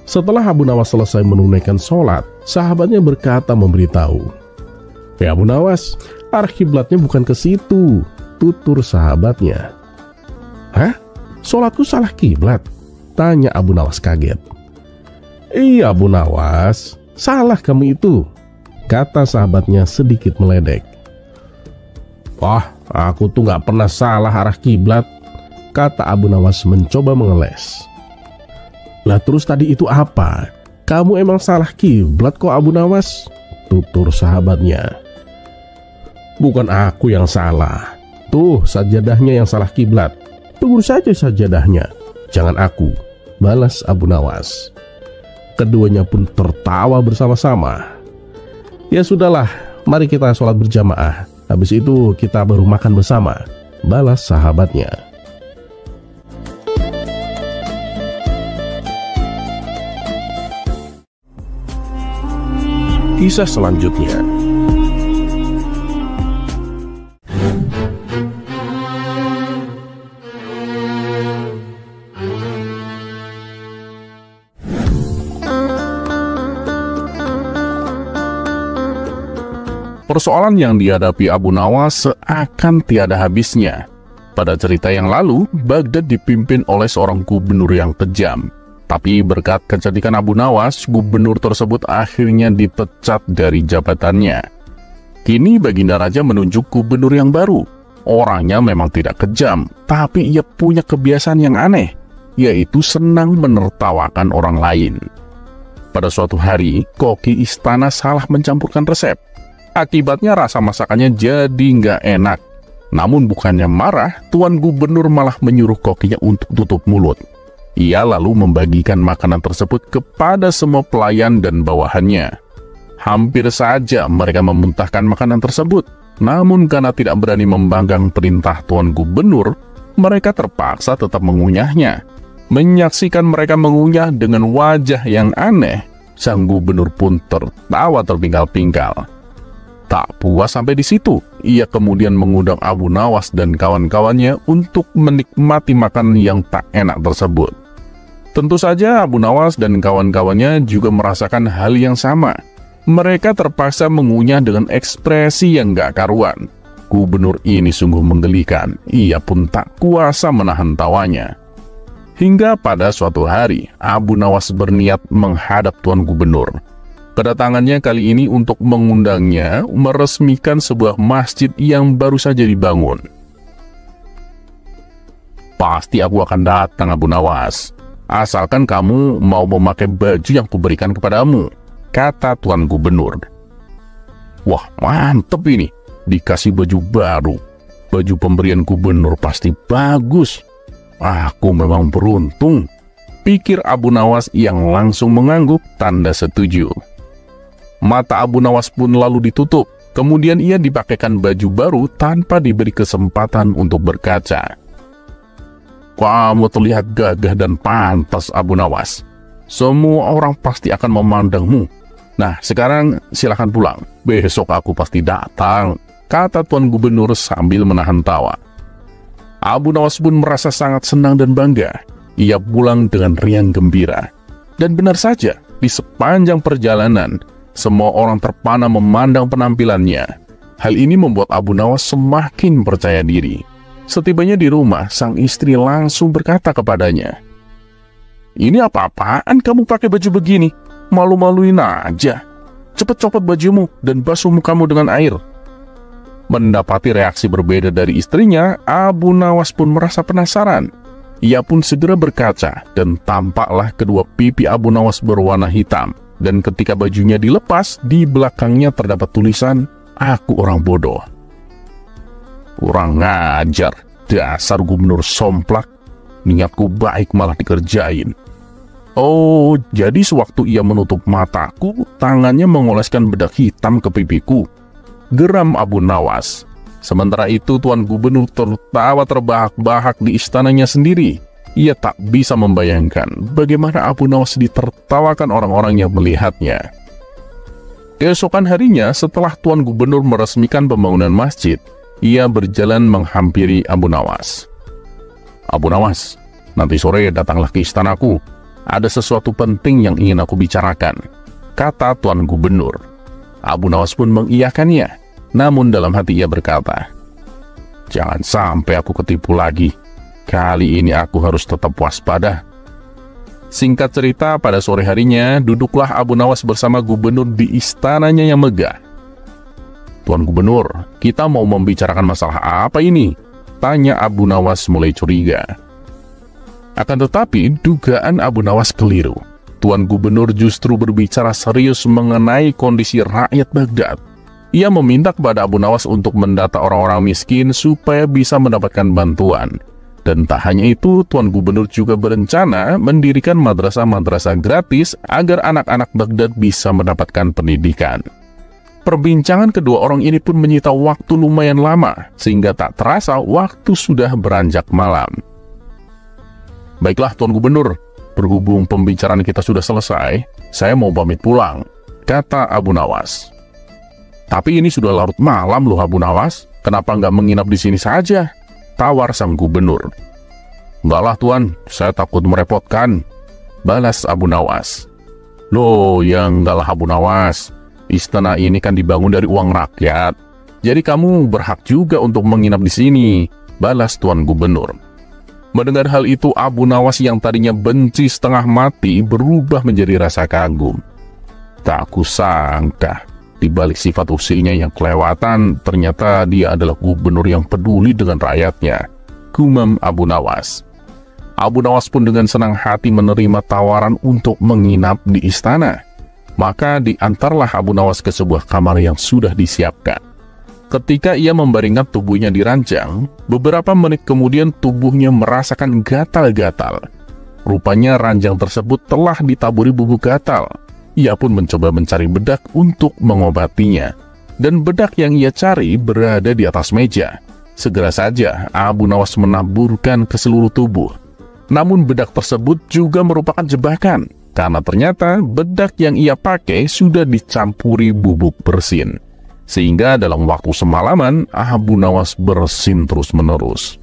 Setelah Abu Nawas selesai menunaikan sholat, sahabatnya berkata memberitahu, Abu Nawas, arah kiblatnya bukan ke situ," tutur sahabatnya. "Hah? Sholatku salah kiblat?" tanya Abu Nawas kaget. "Iya Abu Nawas, salah kamu itu," kata sahabatnya sedikit meledek. "Wah, aku tuh gak pernah salah arah kiblat," kata Abu Nawas mencoba mengeles. "Lah terus tadi itu apa? Kamu emang salah kiblat kok Abu Nawas," tutur sahabatnya. "Bukan aku yang salah. Tuh sajadahnya yang salah kiblat. Tegur saja sajadahnya, jangan aku," balas Abu Nawas. Keduanya pun tertawa bersama-sama. "Ya sudahlah, mari kita sholat berjamaah. Habis itu kita baru makan bersama," balas sahabatnya. Kisah selanjutnya. Persoalan yang dihadapi Abu Nawas seakan tiada habisnya. Pada cerita yang lalu, Baghdad dipimpin oleh seorang gubernur yang kejam. Tapi berkat kecerdikan Abu Nawas, gubernur tersebut akhirnya dipecat dari jabatannya. Kini Baginda Raja menunjuk gubernur yang baru. Orangnya memang tidak kejam, tapi ia punya kebiasaan yang aneh, yaitu senang menertawakan orang lain. Pada suatu hari, koki istana salah mencampurkan resep. Akibatnya rasa masakannya jadi nggak enak. Namun bukannya marah, Tuan Gubernur malah menyuruh kokinya untuk tutup mulut. Ia lalu membagikan makanan tersebut kepada semua pelayan dan bawahannya. Hampir saja mereka memuntahkan makanan tersebut. Namun karena tidak berani membanggang perintah Tuan Gubernur, mereka terpaksa tetap mengunyahnya. Menyaksikan mereka mengunyah dengan wajah yang aneh, sang gubernur pun tertawa terpingkal-pingkal. Tak puas sampai di situ, ia kemudian mengundang Abu Nawas dan kawan-kawannya untuk menikmati makanan yang tak enak tersebut. Tentu saja Abu Nawas dan kawan-kawannya juga merasakan hal yang sama. Mereka terpaksa mengunyah dengan ekspresi yang gak karuan. Gubernur ini sungguh menggelikan, ia pun tak kuasa menahan tawanya. Hingga pada suatu hari, Abu Nawas berniat menghadap Tuan Gubernur. Kedatangannya kali ini untuk mengundangnya meresmikan sebuah masjid yang baru saja dibangun. "Pasti aku akan datang Abu Nawas, asalkan kamu mau memakai baju yang kuberikan kepadamu," kata Tuan Gubernur. "Wah, mantep ini, dikasih baju baru. Baju pemberian gubernur pasti bagus. Aku memang beruntung," pikir Abu Nawas yang langsung mengangguk tanda setuju. Mata Abu Nawas pun lalu ditutup, kemudian ia dipakaikan baju baru tanpa diberi kesempatan untuk berkaca. "Kamu terlihat gagah dan pantas Abu Nawas. Semua orang pasti akan memandangmu. Nah, sekarang silakan pulang. Besok aku pasti datang," kata Tuan Gubernur sambil menahan tawa. Abu Nawas pun merasa sangat senang dan bangga. Ia pulang dengan riang gembira. Dan benar saja, di sepanjang perjalanan, semua orang terpana memandang penampilannya. Hal ini membuat Abu Nawas semakin percaya diri. Setibanya di rumah, sang istri langsung berkata kepadanya, "Ini apa-apaan kamu pakai baju begini? Malu-maluin aja. Cepat copot bajumu dan basuh mukamu dengan air." Mendapati reaksi berbeda dari istrinya, Abu Nawas pun merasa penasaran. Ia pun segera berkaca dan tampaklah kedua pipi Abu Nawas berwarna hitam. Dan ketika bajunya dilepas, di belakangnya terdapat tulisan, "Aku orang bodoh." Kurang ngajar, dasar gubernur somplak. Niatku baik malah dikerjain. Oh, jadi sewaktu ia menutup mataku, tangannya mengoleskan bedak hitam ke pipiku, geram Abu Nawas. Sementara itu Tuan Gubernur tertawa terbahak-bahak di istananya sendiri. Ia tak bisa membayangkan bagaimana Abu Nawas ditertawakan orang-orang yang melihatnya. Keesokan harinya, setelah Tuan Gubernur meresmikan pembangunan masjid, ia berjalan menghampiri Abu Nawas. "Abu Nawas, nanti sore datanglah ke istanaku. Ada sesuatu penting yang ingin aku bicarakan," kata Tuan Gubernur. Abu Nawas pun mengiyakannya, namun dalam hati ia berkata, "Jangan sampai aku ketipu lagi. Kali ini aku harus tetap waspada." Singkat cerita, pada sore harinya, duduklah Abu Nawas bersama gubernur di istananya yang megah. "Tuan Gubernur, kita mau membicarakan masalah apa ini?" tanya Abu Nawas mulai curiga. Akan tetapi, dugaan Abu Nawas keliru. Tuan Gubernur justru berbicara serius mengenai kondisi rakyat Baghdad. Ia meminta kepada Abu Nawas untuk mendata orang-orang miskin supaya bisa mendapatkan bantuan. Dan tak hanya itu, Tuan Gubernur juga berencana mendirikan madrasah-madrasah gratis agar anak-anak Baghdad bisa mendapatkan pendidikan. Perbincangan kedua orang ini pun menyita waktu lumayan lama, sehingga tak terasa waktu sudah beranjak malam. "Baiklah Tuan Gubernur, berhubung pembicaraan kita sudah selesai, saya mau pamit pulang," kata Abu Nawas. "Tapi ini sudah larut malam loh Abu Nawas, kenapa nggak menginap di sini saja?" tawar sang gubernur. "Enggaklah Tuan, saya takut merepotkan," balas Abu Nawas. "Loh, ya enggaklah Abu Nawas. Istana ini kan dibangun dari uang rakyat. Jadi kamu berhak juga untuk menginap di sini," balas Tuan Gubernur. Mendengar hal itu, Abu Nawas yang tadinya benci setengah mati berubah menjadi rasa kagum. Tak kusangka, di balik sifat usilnya yang kelewatan, ternyata dia adalah gubernur yang peduli dengan rakyatnya, gumam Abu Nawas. Abu Nawas pun dengan senang hati menerima tawaran untuk menginap di istana. Maka diantarlah Abu Nawas ke sebuah kamar yang sudah disiapkan. Ketika ia membaringkan tubuhnya di ranjang, beberapa menit kemudian tubuhnya merasakan gatal-gatal. Rupanya ranjang tersebut telah ditaburi bubuk gatal. Ia pun mencoba mencari bedak untuk mengobatinya. Dan bedak yang ia cari berada di atas meja. Segera saja Abu Nawas menaburkan ke seluruh tubuh. Namun bedak tersebut juga merupakan jebakan, karena ternyata bedak yang ia pakai sudah dicampuri bubuk bersin. Sehingga dalam waktu semalaman Abu Nawas bersin terus-menerus.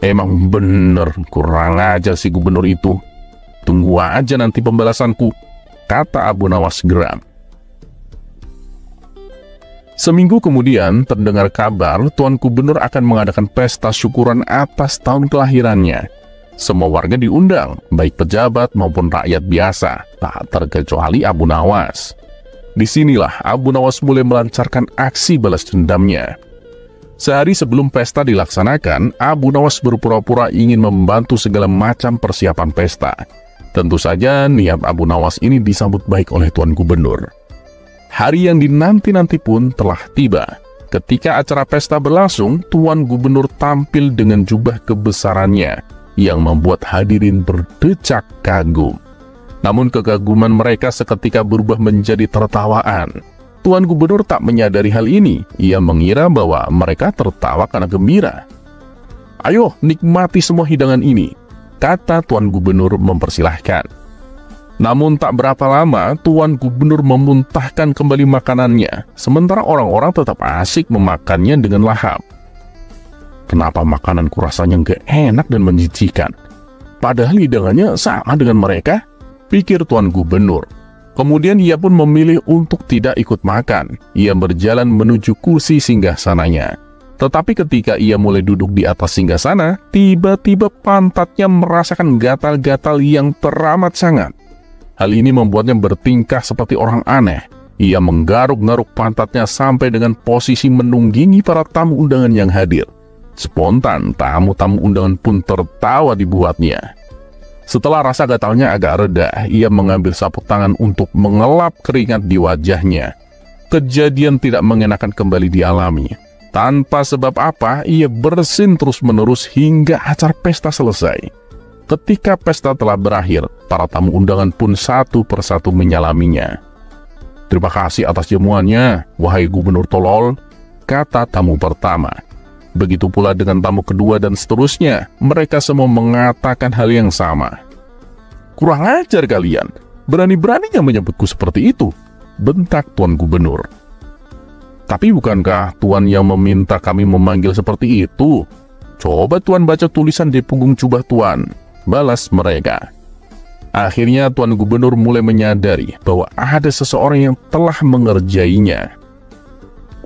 Emang bener kurang ajar si gubernur itu. Tunggu aja nanti pembalasanku, kata Abu Nawas geram. Seminggu kemudian terdengar kabar Tuan Gubernur akan mengadakan pesta syukuran atas tahun kelahirannya. Semua warga diundang, baik pejabat maupun rakyat biasa, tak terkecuali Abu Nawas. Disinilah Abu Nawas mulai melancarkan aksi balas dendamnya. Sehari sebelum pesta dilaksanakan, Abu Nawas berpura-pura ingin membantu segala macam persiapan pesta. Tentu saja niat Abu Nawas ini disambut baik oleh Tuan Gubernur. Hari yang dinanti-nanti pun telah tiba. Ketika acara pesta berlangsung, Tuan Gubernur tampil dengan jubah kebesarannya yang membuat hadirin berdecak kagum. Namun kekaguman mereka seketika berubah menjadi tertawaan. Tuan Gubernur tak menyadari hal ini. Ia mengira bahwa mereka tertawa karena gembira. "Ayo, nikmati semua hidangan ini," kata Tuan Gubernur mempersilahkan. Namun tak berapa lama, Tuan Gubernur memuntahkan kembali makanannya, sementara orang-orang tetap asik memakannya dengan lahap. Kenapa makananku rasanya nggak enak dan menjijikan? Padahal hidangannya sama dengan mereka, pikir Tuan Gubernur. Kemudian ia pun memilih untuk tidak ikut makan. Ia berjalan menuju kursi singgasananya. Tetapi ketika ia mulai duduk di atas singgasana, tiba-tiba pantatnya merasakan gatal-gatal yang teramat sangat. Hal ini membuatnya bertingkah seperti orang aneh. Ia menggaruk-garuk pantatnya sampai dengan posisi menunggangi para tamu undangan yang hadir. Spontan, tamu-tamu undangan pun tertawa dibuatnya. Setelah rasa gatalnya agak reda, ia mengambil sapu tangan untuk mengelap keringat di wajahnya. Kejadian tidak mengenakan kembali dialami. Tanpa sebab apa, ia bersin terus-menerus hingga acara pesta selesai. Ketika pesta telah berakhir, para tamu undangan pun satu persatu menyalaminya. "Terima kasih atas jamuannya, wahai gubernur tolol," kata tamu pertama. Begitu pula dengan tamu kedua dan seterusnya, mereka semua mengatakan hal yang sama. "Kurang ajar kalian, berani-beraninya menyebutku seperti itu," bentak Tuan Gubernur. "Tapi bukankah Tuan yang meminta kami memanggil seperti itu? Coba Tuan baca tulisan di punggung jubah Tuan," balas mereka. Akhirnya Tuan Gubernur mulai menyadari bahwa ada seseorang yang telah mengerjainya.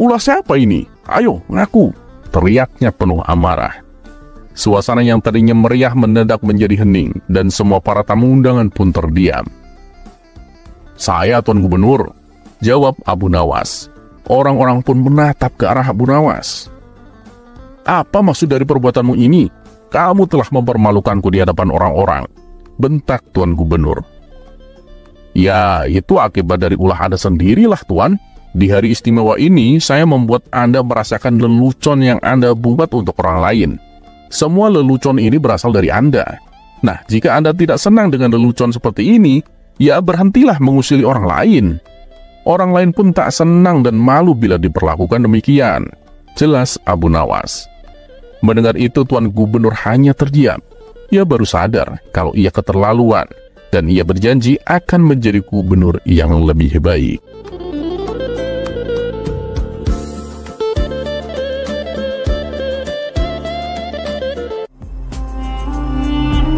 "Ulah siapa ini? Ayo, ngaku!" teriaknya penuh amarah. Suasana yang tadinya meriah mendadak menjadi hening, dan semua para tamu undangan pun terdiam. "Saya Tuan Gubernur," jawab Abu Nawas. Orang-orang pun menatap ke arah Abu Nawas. "Apa maksud dari perbuatanmu ini? Kamu telah mempermalukanku di hadapan orang-orang," bentak Tuan Gubernur. "Ya, itu akibat dari ulah Anda sendirilah, Tuan. Di hari istimewa ini, saya membuat Anda merasakan lelucon yang Anda buat untuk orang lain. Semua lelucon ini berasal dari Anda. Nah, jika Anda tidak senang dengan lelucon seperti ini, ya berhentilah mengusili orang lain. Orang lain pun tak senang dan malu bila diperlakukan demikian," jelas Abu Nawas. Mendengar itu, Tuan Gubernur hanya terdiam. Ia baru sadar kalau ia keterlaluan, dan ia berjanji akan menjadi gubernur yang lebih baik.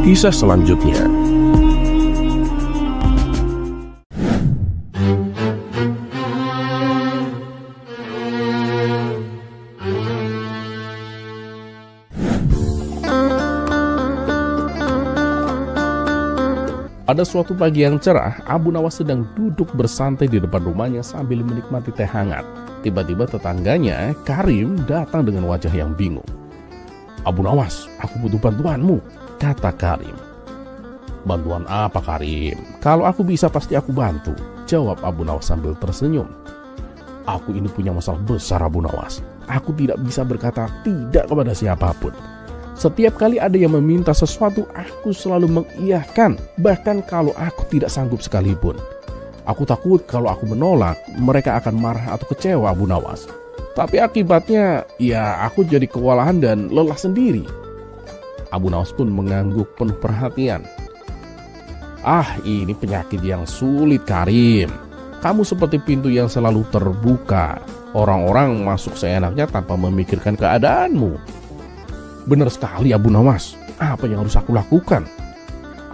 Kisah selanjutnya. Pada suatu pagi yang cerah, Abu Nawas sedang duduk bersantai di depan rumahnya sambil menikmati teh hangat. Tiba-tiba tetangganya, Karim, datang dengan wajah yang bingung. "Abu Nawas, aku butuh bantuanmu," kata Karim. "Bantuan apa, Karim? Kalau aku bisa pasti aku bantu," jawab Abu Nawas sambil tersenyum. "Aku ini punya masalah besar, Abu Nawas. Aku tidak bisa berkata tidak kepada siapapun. Setiap kali ada yang meminta sesuatu, aku selalu mengiyahkan, bahkan kalau aku tidak sanggup sekalipun. Aku takut kalau aku menolak, mereka akan marah atau kecewa, Abu Nawas. Tapi akibatnya, ya aku jadi kewalahan dan lelah sendiri." Abu Nawas pun mengangguk penuh perhatian. "Ah, ini penyakit yang sulit, Karim. Kamu seperti pintu yang selalu terbuka. Orang-orang masuk seenaknya tanpa memikirkan keadaanmu." "Benar sekali, Abu Nawas. Apa yang harus aku lakukan?"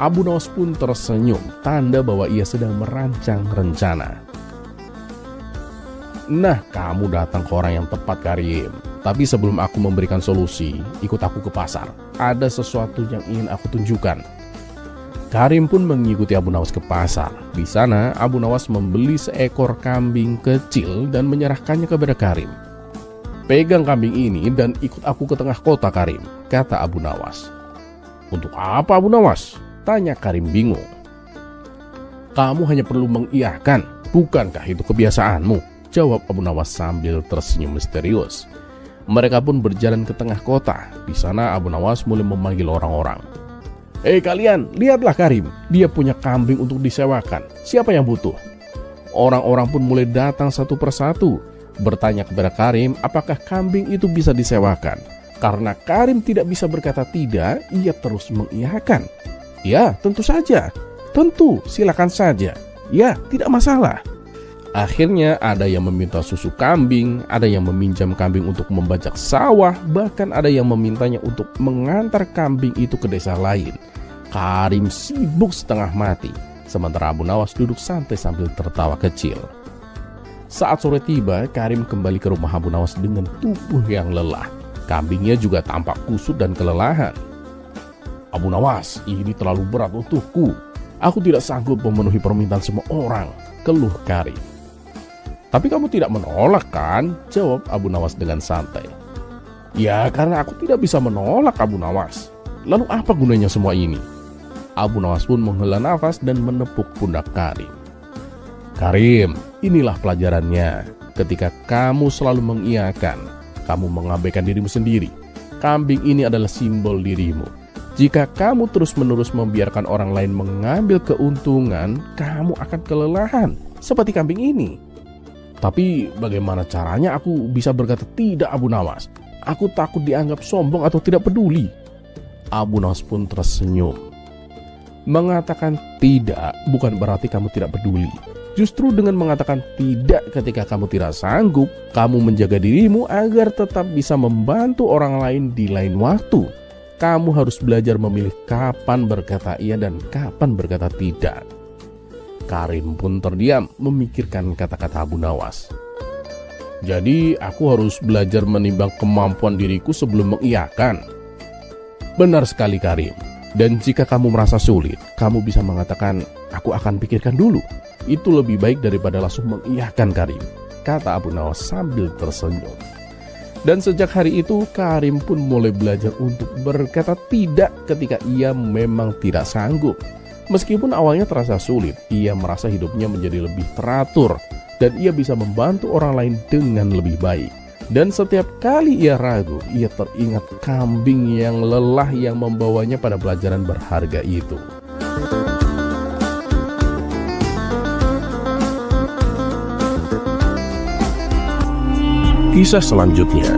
Abu Nawas pun tersenyum, tanda bahwa ia sedang merancang rencana. "Nah, kamu datang ke orang yang tepat, Karim. Tapi sebelum aku memberikan solusi, ikut aku ke pasar. Ada sesuatu yang ingin aku tunjukkan." Karim pun mengikuti Abu Nawas ke pasar. Di sana, Abu Nawas membeli seekor kambing kecil dan menyerahkannya kepada Karim. "Pegang kambing ini dan ikut aku ke tengah kota, Karim," kata Abu Nawas. "Untuk apa, Abu Nawas?" tanya Karim bingung. "Kamu hanya perlu mengiyahkan, bukankah itu kebiasaanmu?" jawab Abu Nawas sambil tersenyum misterius. Mereka pun berjalan ke tengah kota. Di sana Abu Nawas mulai memanggil orang-orang. "Hei kalian, lihatlah Karim, dia punya kambing untuk disewakan. Siapa yang butuh?" Orang-orang pun mulai datang satu persatu, bertanya kepada Karim apakah kambing itu bisa disewakan. Karena Karim tidak bisa berkata tidak, ia terus mengiyakan. "Ya, tentu saja. Tentu, silakan saja. Ya, tidak masalah." Akhirnya ada yang meminta susu kambing, ada yang meminjam kambing untuk membajak sawah, bahkan ada yang memintanya untuk mengantar kambing itu ke desa lain. Karim sibuk setengah mati. sementara Abu Nawas duduk santai sambil tertawa kecil. Saat sore tiba, Karim kembali ke rumah Abu Nawas dengan tubuh yang lelah. Kambingnya juga tampak kusut dan kelelahan. "Abu Nawas, ini terlalu berat untukku. Aku tidak sanggup memenuhi permintaan semua orang," keluh Karim. "Tapi kamu tidak menolak kan?" jawab Abu Nawas dengan santai. "Ya, karena aku tidak bisa menolak, Abu Nawas. Lalu apa gunanya semua ini?" Abu Nawas pun menghela nafas dan menepuk pundak Karim. "Karim, inilah pelajarannya. Ketika kamu selalu mengiyakan, kamu mengabaikan dirimu sendiri. Kambing ini adalah simbol dirimu. Jika kamu terus-menerus membiarkan orang lain mengambil keuntungan, kamu akan kelelahan, seperti kambing ini." "Tapi bagaimana caranya aku bisa berkata tidak, Abu Nawas? Aku takut dianggap sombong atau tidak peduli." Abu Nawas pun tersenyum. "Mengatakan tidak bukan berarti kamu tidak peduli. Justru dengan mengatakan tidak ketika kamu tidak sanggup, kamu menjaga dirimu agar tetap bisa membantu orang lain di lain waktu. Kamu harus belajar memilih kapan berkata iya dan kapan berkata tidak." Karim pun terdiam memikirkan kata-kata Abu Nawas. "Jadi aku harus belajar menimbang kemampuan diriku sebelum mengiyakan?" "Benar sekali, Karim. Dan jika kamu merasa sulit, kamu bisa mengatakan, 'Aku akan pikirkan dulu.' Itu lebih baik daripada langsung mengiyakan, Karim," kata Abu Nawas sambil tersenyum. Dan sejak hari itu, Karim pun mulai belajar untuk berkata tidak ketika ia memang tidak sanggup. Meskipun awalnya terasa sulit, ia merasa hidupnya menjadi lebih teratur dan ia bisa membantu orang lain dengan lebih baik. Dan setiap kali ia ragu, ia teringat kambing yang lelah yang membawanya pada pelajaran berharga itu. Kisah selanjutnya.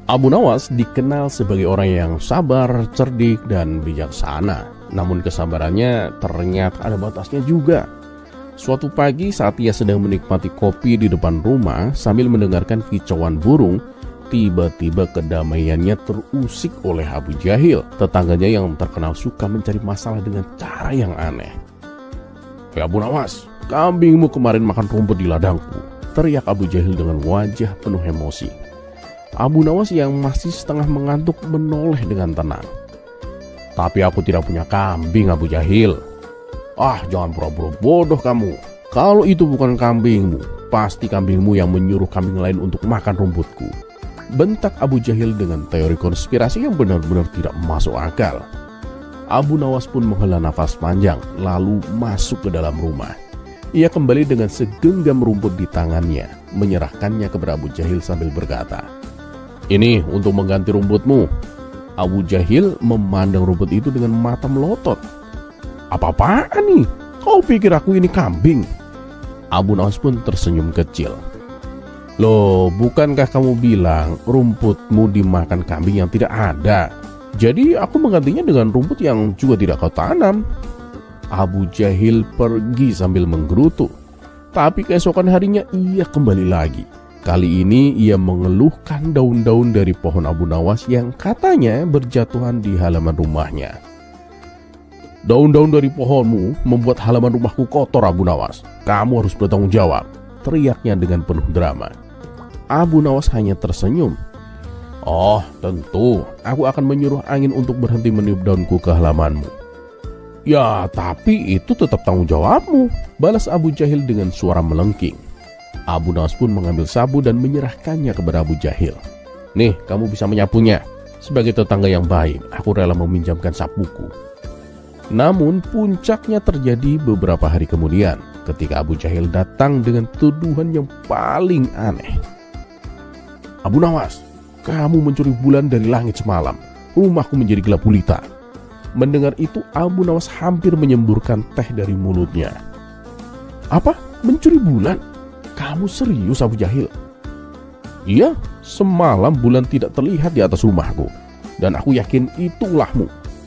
Abu Nawas dikenal sebagai orang yang sabar, cerdik, dan bijaksana. Namun kesabarannya ternyata ada batasnya juga. Suatu pagi saat ia sedang menikmati kopi di depan rumah sambil mendengarkan kicauan burung, tiba-tiba kedamaiannya terusik oleh Abu Jahil, tetangganya yang terkenal suka mencari masalah dengan cara yang aneh. "Hei Abu Nawas, kambingmu kemarin makan rumput di ladangku," teriak Abu Jahil dengan wajah penuh emosi. Abu Nawas yang masih setengah mengantuk menoleh dengan tenang. "Tapi aku tidak punya kambing, Abu Jahil." "Ah, jangan pura-pura bodoh kamu. Kalau itu bukan kambingmu, pasti kambingmu yang menyuruh kambing lain untuk makan rumputku," bentak Abu Jahil dengan teori konspirasi yang benar-benar tidak masuk akal. Abu Nawas pun menghela nafas panjang lalu masuk ke dalam rumah. Ia kembali dengan segenggam rumput di tangannya, menyerahkannya kepada Abu Jahil sambil berkata, "Ini untuk mengganti rumputmu." Abu Jahil memandang rumput itu dengan mata melotot. "Apa-apaan nih? Kau pikir aku ini kambing?" Abu Nawas pun tersenyum kecil. "Loh, bukankah kamu bilang rumputmu dimakan kambing yang tidak ada? Jadi aku menggantinya dengan rumput yang juga tidak kau tanam." Abu Jahil pergi sambil menggerutu. Tapi keesokan harinya ia kembali lagi. Kali ini ia mengeluhkan daun-daun dari pohon Abu Nawas yang katanya berjatuhan di halaman rumahnya. "Daun-daun dari pohonmu membuat halaman rumahku kotor, Abu Nawas. Kamu harus bertanggung jawab," teriaknya dengan penuh drama. Abu Nawas hanya tersenyum. "Oh, tentu. Aku akan menyuruh angin untuk berhenti meniup daunku ke halamanmu." "Ya, tapi itu tetap tanggung jawabmu," balas Abu Jahil dengan suara melengking. Abu Nawas pun mengambil sapu dan menyerahkannya kepada Abu Jahil. "Nih, kamu bisa menyapunya. Sebagai tetangga yang baik, aku rela meminjamkan sapuku." Namun puncaknya terjadi beberapa hari kemudian ketika Abu Jahil datang dengan tuduhan yang paling aneh. "Abu Nawas, kamu mencuri bulan dari langit semalam. Rumahku menjadi gelap gulita." Mendengar itu, Abu Nawas hampir menyemburkan teh dari mulutnya. "Apa? Mencuri bulan? Kamu serius, Abu Jahil?" "Iya, semalam bulan tidak terlihat di atas rumahku. Dan aku yakin itu ulahmu.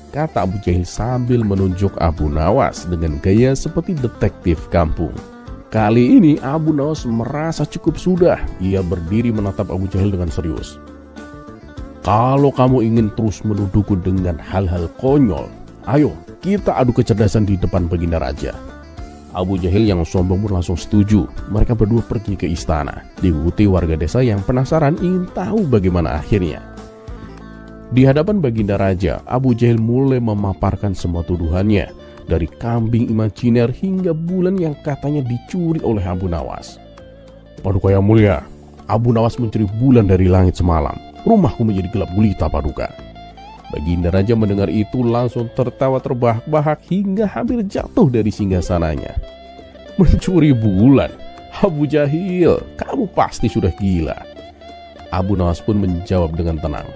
kata Abu Jahil sambil menunjuk Abu Nawas dengan gaya seperti detektif kampung. Kali ini Abu Nawas merasa cukup sudah. Ia berdiri menatap Abu Jahil dengan serius. Kalau kamu ingin terus menuduhku dengan hal-hal konyol, ayo kita adu kecerdasan di depan Baginda Raja. Abu Jahil yang sombong pun langsung setuju. Mereka berdua pergi ke istana, diikuti warga desa yang penasaran ingin tahu bagaimana akhirnya. Di hadapan Baginda Raja, Abu Jahil mulai memaparkan semua tuduhannya, dari kambing imajiner hingga bulan yang katanya dicuri oleh Abu Nawas. Paduka yang mulia, Abu Nawas mencuri bulan dari langit semalam. Rumahku menjadi gelap gulita, Paduka. Baginda Raja mendengar itu langsung tertawa terbahak-bahak hingga hampir jatuh dari singgasananya. Mencuri bulan? Abu Jahil, kamu pasti sudah gila. Abu Nawas pun menjawab dengan tenang.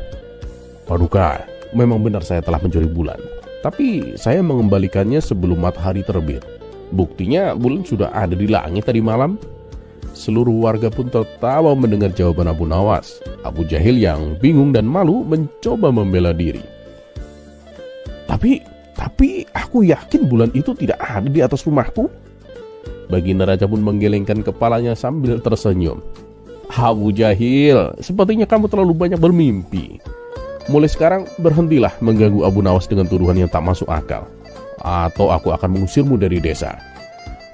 Paduka, memang benar saya telah mencuri bulan. Tapi saya mengembalikannya sebelum matahari terbit. Buktinya bulan sudah ada di langit tadi malam. Seluruh warga pun tertawa mendengar jawaban Abu Nawas. Abu Jahil yang bingung dan malu mencoba membela diri. Tapi aku yakin bulan itu tidak ada di atas rumahku. Baginda Raja pun menggelengkan kepalanya sambil tersenyum. Abu Jahil, sepertinya kamu terlalu banyak bermimpi. Mulai sekarang berhentilah mengganggu Abu Nawas dengan tuduhan yang tak masuk akal. Atau aku akan mengusirmu dari desa.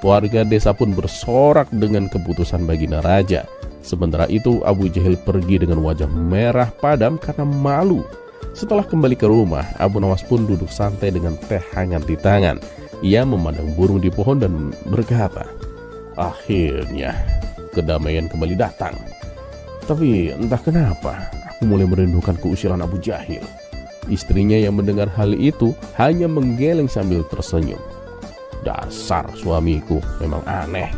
Warga desa pun bersorak dengan keputusan Baginda Raja. Sementara itu Abu Jahil pergi dengan wajah merah padam karena malu. Setelah kembali ke rumah, Abu Nawas pun duduk santai dengan teh hangat di tangan. Ia memandang burung di pohon dan berkata, akhirnya kedamaian kembali datang. Tapi entah kenapa aku mulai merindukan keusilan Abu Jahil. Istrinya yang mendengar hal itu hanya menggeleng sambil tersenyum. Dasar suamiku memang aneh.